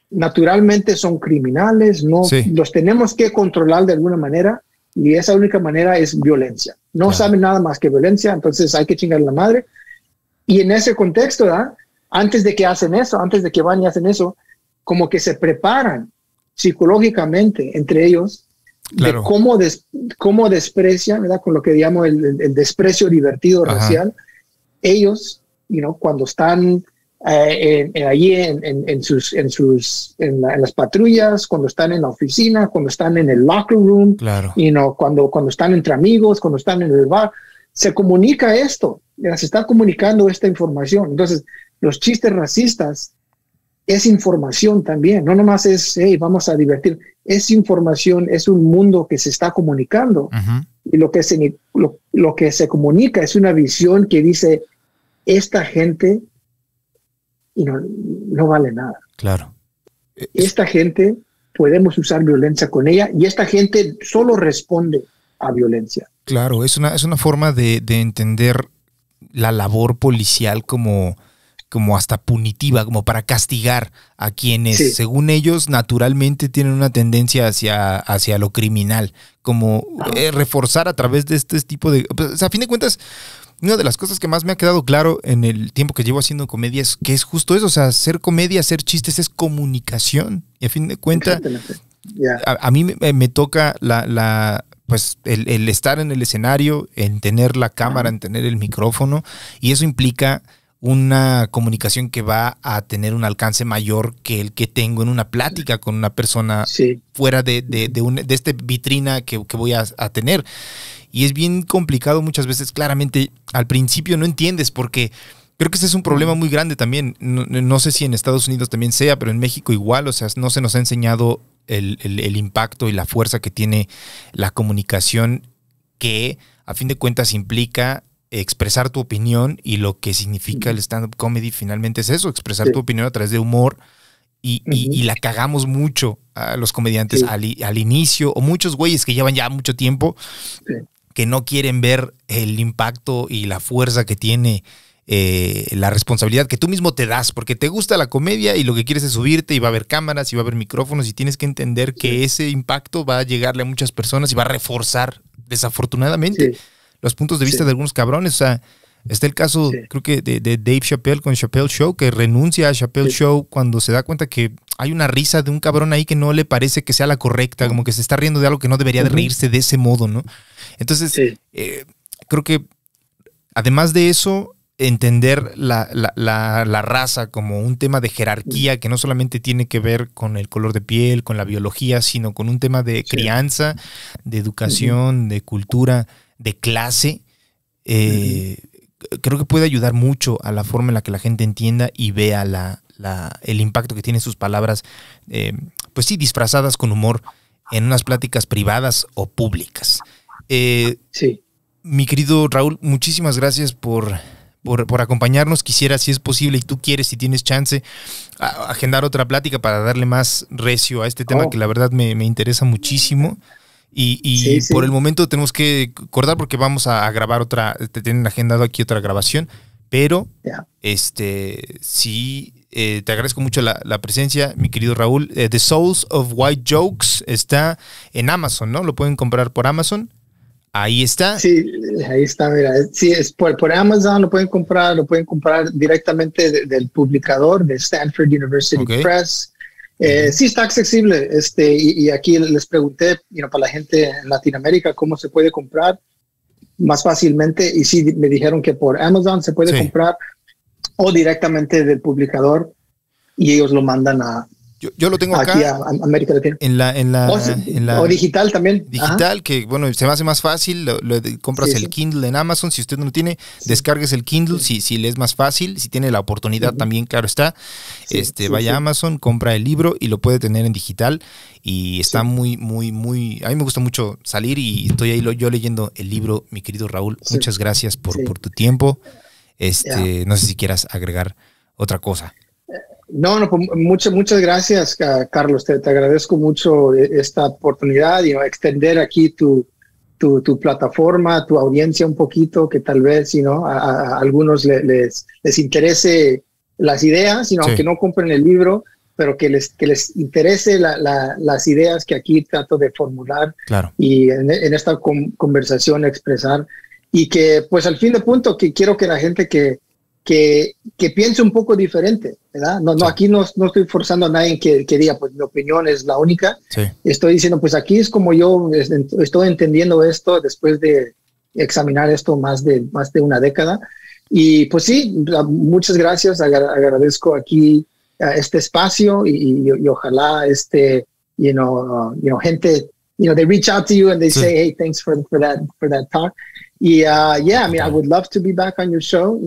Speaker 2: naturalmente son criminales, los tenemos que controlar de alguna manera y esa única manera es violencia. No saben nada más que violencia, entonces hay que chingar la madre. Y en ese contexto, ¿verdad? Antes de que van y hacen eso, como que se preparan psicológicamente entre ellos de cómo desprecian, ¿verdad? Con lo que llamo el desprecio divertido racial. Ellos, cuando están allí en las patrullas, cuando están en la oficina, cuando están en el locker room, cuando están entre amigos, cuando están en el bar, se comunica esto, se está comunicando esta información. Entonces, los chistes racistas es información también, no nomás es, hey, vamos a divertir, es información, es un mundo que se está comunicando. Y lo que se comunica es una visión que dice, esta gente no vale nada. Esta gente podemos usar violencia con ella y esta gente solo responde a violencia.
Speaker 3: Es una forma de entender la labor policial como hasta punitiva, como para castigar a quienes, según ellos, naturalmente tienen una tendencia hacia lo criminal, como reforzar a través de este tipo de... Pues, a fin de cuentas, una de las cosas que más me ha quedado claro en el tiempo que llevo haciendo comedia es que es justo eso, o sea, hacer comedia, hacer chistes es comunicación, y a fin de cuentas, a mí me toca pues el estar en el escenario, en tener la cámara, en tener el micrófono, y eso implica una comunicación que va a tener un alcance mayor que el que tengo en una plática con una persona fuera de esta vitrina que voy a tener. Y es bien complicado muchas veces, claramente, al principio no entiendes porque creo que ese es un problema muy grande también. No sé si en Estados Unidos también sea, pero en México igual, o sea, no se nos ha enseñado el impacto y la fuerza que tiene la comunicación que a fin de cuentas implica expresar tu opinión, y lo que significa el stand-up comedy finalmente es eso, expresar tu opinión a través de humor, y la cagamos mucho a los comediantes al inicio, o muchos güeyes que llevan ya mucho tiempo que no quieren ver el impacto y la fuerza que tiene la responsabilidad que tú mismo te das, porque te gusta la comedia y lo que quieres es subirte, y va a haber cámaras y va a haber micrófonos, y tienes que entender que ese impacto va a llegarle a muchas personas y va a reforzar, desafortunadamente, los puntos de vista de algunos cabrones. O sea, está el caso, creo que de Dave Chappelle con Chappelle Show, que renuncia a Chappelle Show cuando se da cuenta que hay una risa de un cabrón ahí que no le parece que sea la correcta, como que se está riendo de algo que no debería de reírse de ese modo, ¿no? Entonces, creo que además de eso, entender la raza como un tema de jerarquía que no solamente tiene que ver con el color de piel, con la biología, sino con un tema de crianza, de educación, de cultura, de clase. Creo que puede ayudar mucho a la forma en la que la gente entienda y vea el impacto que tienen sus palabras, pues sí, disfrazadas con humor, en unas pláticas privadas o públicas. Mi querido Raúl, muchísimas gracias por acompañarnos. Quisiera, si es posible y tú quieres, si tienes chance, agendar otra plática para darle más recio a este tema que la verdad me interesa muchísimo. Y por el momento tenemos que cortar porque vamos a grabar otra, te tienen agendado aquí otra grabación, pero sí, te agradezco mucho la presencia, mi querido Raúl. The Souls of White Jokes está en Amazon, ¿no? Lo pueden comprar por Amazon. Ahí está. Sí,
Speaker 2: ahí está, mira. Sí, es por Amazon, lo pueden comprar directamente del publicador de Stanford University Press. Sí está accesible, y aquí les pregunté, para la gente en Latinoamérica cómo se puede comprar más fácilmente, y sí me dijeron que por Amazon se puede comprar, o directamente del publicador, y ellos lo mandan a
Speaker 3: yo lo tengo acá,
Speaker 2: aquí a América Latina. O digital también.
Speaker 3: Digital, que bueno, se me hace más fácil. Compras el Kindle en Amazon. Si usted no lo tiene, descargues el Kindle. Si le es más fácil, si tiene la oportunidad también, claro está. Vaya a Amazon, compra el libro y lo puede tener en digital. Y está muy, muy, muy... A mí me gusta mucho salir y estoy ahí yo leyendo el libro, mi querido Raúl. Muchas gracias por tu tiempo. No sé si quieras agregar otra cosa.
Speaker 2: No, pues muchas gracias, Carlos. Te agradezco mucho esta oportunidad y extender aquí tu plataforma, tu audiencia un poquito, que tal vez a algunos les interese las ideas, aunque no compren el libro, pero que les interese las ideas que aquí trato de formular y en esta conversación expresar, y que pues al fin de punto que quiero que la gente que piense un poco diferente, ¿verdad? No, aquí no estoy forzando a nadie que diga, pues mi opinión es la única. Estoy diciendo, pues aquí es como yo estoy entendiendo esto después de examinar esto más de una década. Y pues sí, muchas gracias, agradezco aquí este espacio, y ojalá gente, they reach out to you and they say, hey, thanks for that talk. Y I mean, I would love to be back on your show,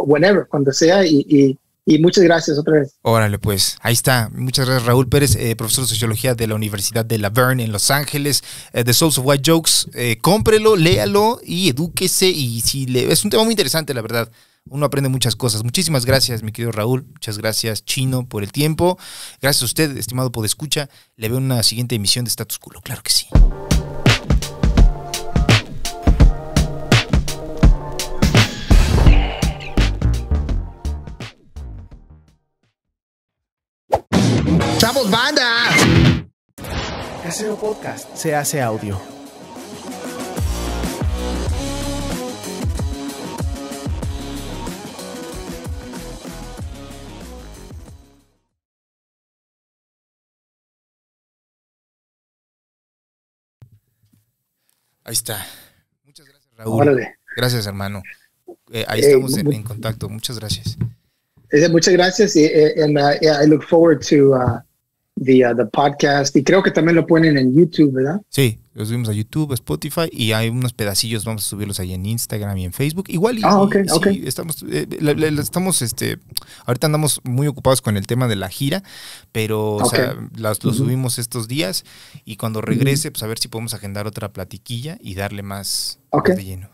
Speaker 2: whenever, cuando sea, y muchas gracias otra vez.
Speaker 3: Órale, pues, ahí está. Muchas gracias, Raúl Pérez, profesor de Sociología de la Universidad de La Verne en Los Ángeles. The Souls of White Jokes, cómprelo, léalo y edúquese, y es un tema muy interesante, la verdad. Uno aprende muchas cosas. Muchísimas gracias, mi querido Raúl. Muchas gracias, Chino, por el tiempo. Gracias a usted, estimado podescucha. Le veo una siguiente emisión de Status Culo. Claro que sí.
Speaker 1: ¡Chavos, banda! Casero Podcast se hace audio.
Speaker 3: Ahí está. Muchas gracias, Raúl.
Speaker 2: Órale.
Speaker 3: Gracias, hermano. Ahí estamos en contacto. Muchas gracias.
Speaker 2: Muchas gracias, and I look forward to the podcast, y creo que también lo ponen en YouTube, ¿verdad?
Speaker 3: Sí, lo subimos a YouTube, a Spotify, y hay unos pedacillos, vamos a subirlos ahí en Instagram y en Facebook. Igual, sí, estamos, ahorita andamos muy ocupados con el tema de la gira, pero o sea, lo subimos estos días, y cuando regrese, pues a ver si podemos agendar otra platiquilla y darle más de lleno.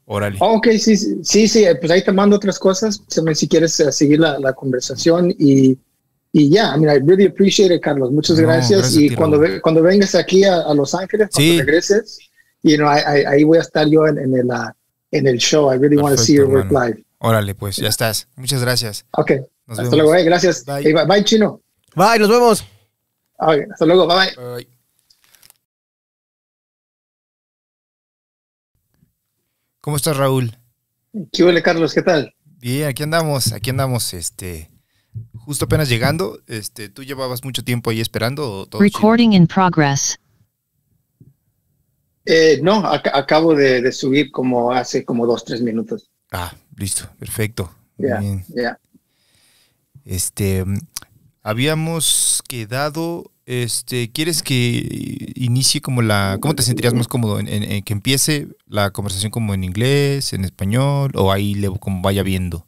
Speaker 2: Órale. Sí, pues ahí te mando otras cosas, si quieres seguir la conversación, y I mean, I really appreciate it, Carlos. Muchas gracias. Y cuando vengas aquí a Los Ángeles, cuando regreses, ahí voy a estar yo en el show. I really want to see your work live.
Speaker 3: Órale, pues, ya estás. Muchas gracias.
Speaker 2: Hasta luego, gracias.
Speaker 3: Bye.
Speaker 2: Bye, Chino.
Speaker 1: Bye, nos vemos.
Speaker 2: Hasta luego, bye.
Speaker 3: ¿Cómo estás, Raúl?
Speaker 2: ¿Qué huele, Carlos? ¿Qué tal?
Speaker 3: Bien, aquí andamos, justo apenas llegando. ¿Tú llevabas mucho tiempo ahí esperando o todo
Speaker 4: Recording in progress.
Speaker 2: No, acabo de subir hace 2-3 minutos.
Speaker 3: Listo, perfecto.
Speaker 2: Bien.
Speaker 3: Habíamos quedado, ¿quieres que inicie ¿cómo te sentirías más cómodo en que empiece la conversación como en inglés, en español, o ahí como vaya viendo?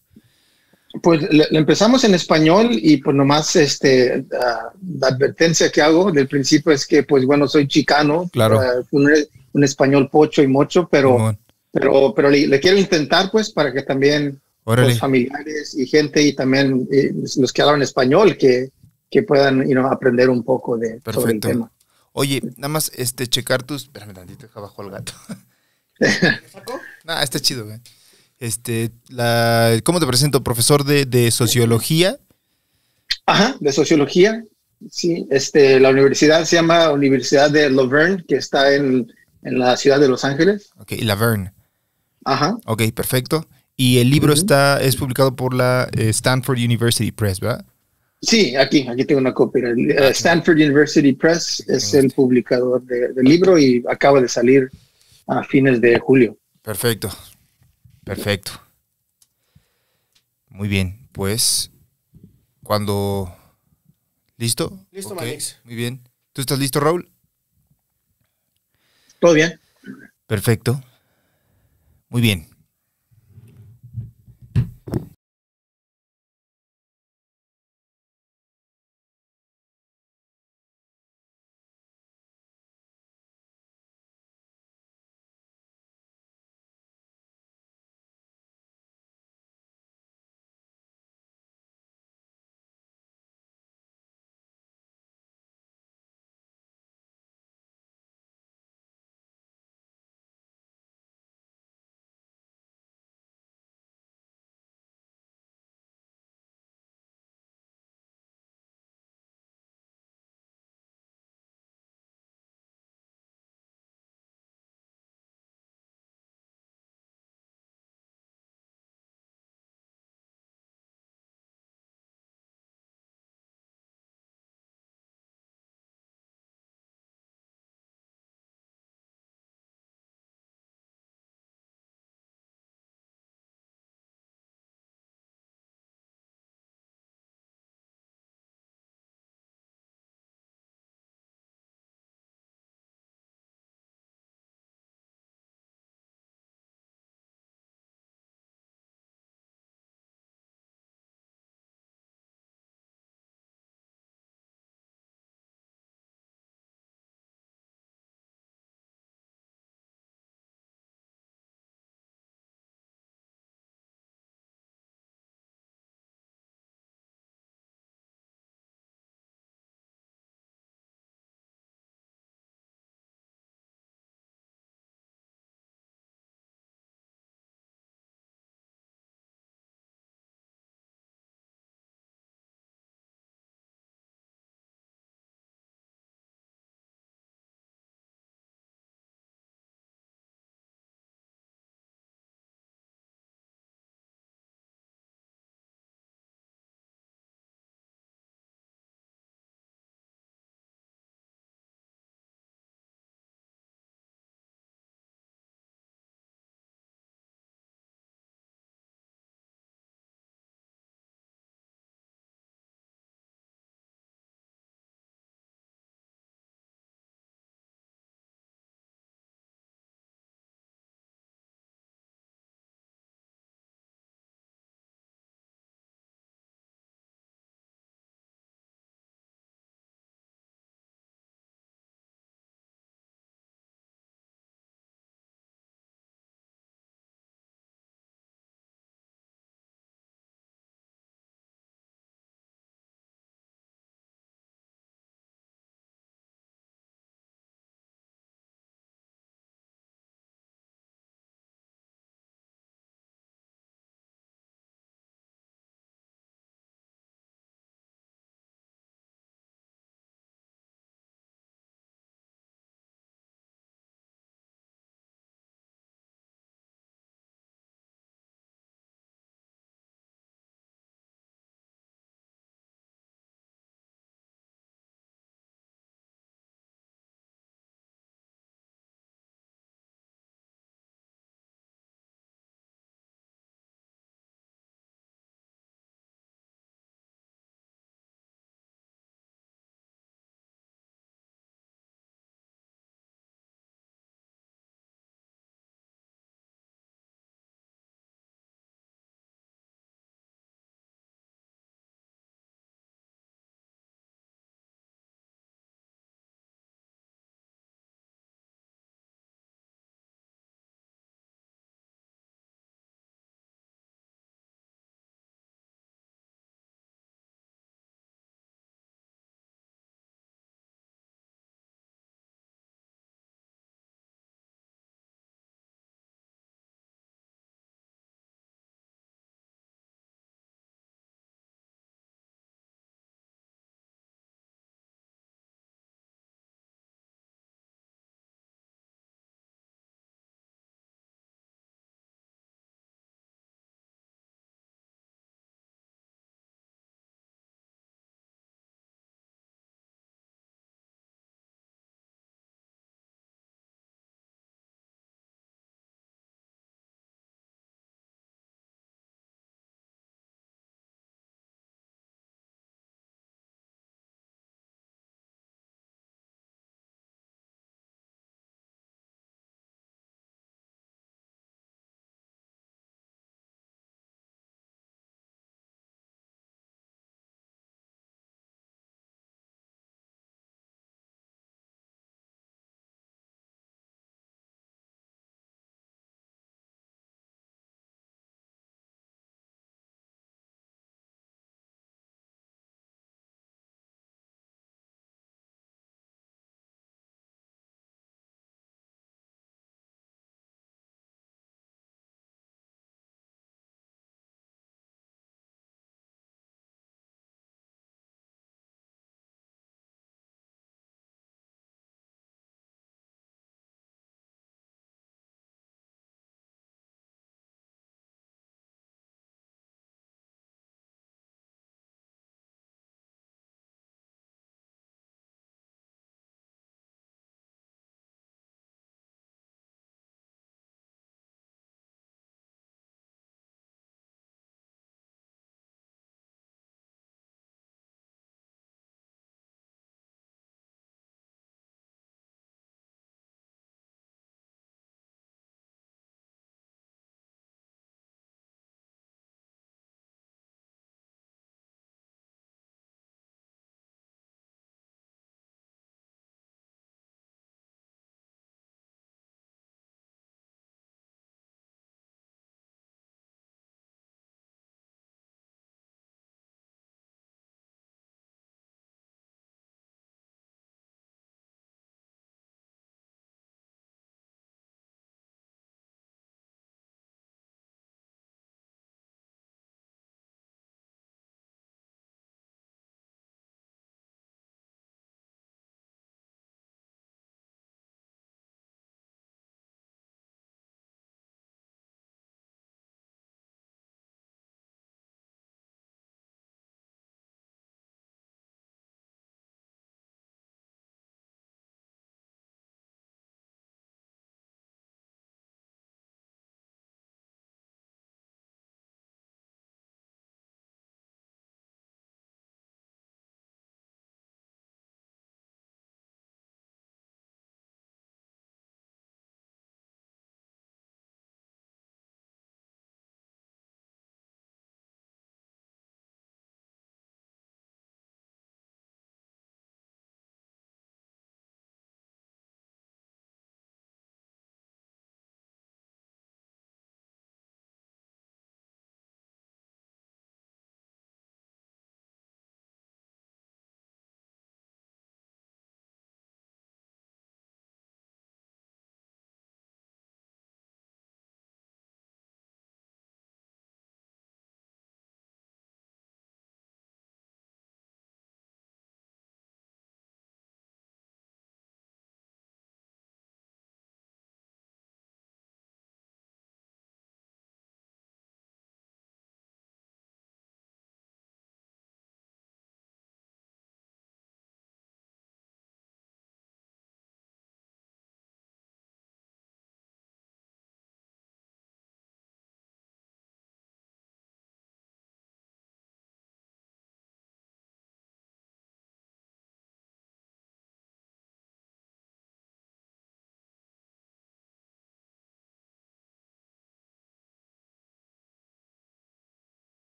Speaker 2: Pues le empezamos en español, y pues nomás la advertencia que hago del principio es que, pues bueno, soy chicano,
Speaker 3: claro.
Speaker 2: Un español pocho y mocho, pero le quiero intentar, pues, para que también los familiares y gente, y también los que hablan español, que puedan aprender un poco sobre el tema.
Speaker 3: Oye, nada más checar tus... Espérame tantito, deja abajo al gato. ¿Sacó? Está chido, güey. ¿Cómo te presento? Profesor de sociología.
Speaker 2: Ajá, de sociología. Sí, la universidad se llama Universidad de La Verne, que está en la ciudad de Los Ángeles.
Speaker 3: Ok, La Verne.
Speaker 2: Ajá.
Speaker 3: Ok, perfecto. Y el libro es publicado por la Stanford University Press, ¿verdad?
Speaker 2: Sí, aquí tengo una copia. Stanford University Press es el publicador del libro, y acaba de salir a fines de julio.
Speaker 3: Perfecto. Muy bien, pues cuando... ¿Listo?
Speaker 1: Listo, Manix.
Speaker 3: Muy bien. ¿Tú estás listo, Raúl?
Speaker 2: Todo bien.
Speaker 3: Perfecto. Muy bien.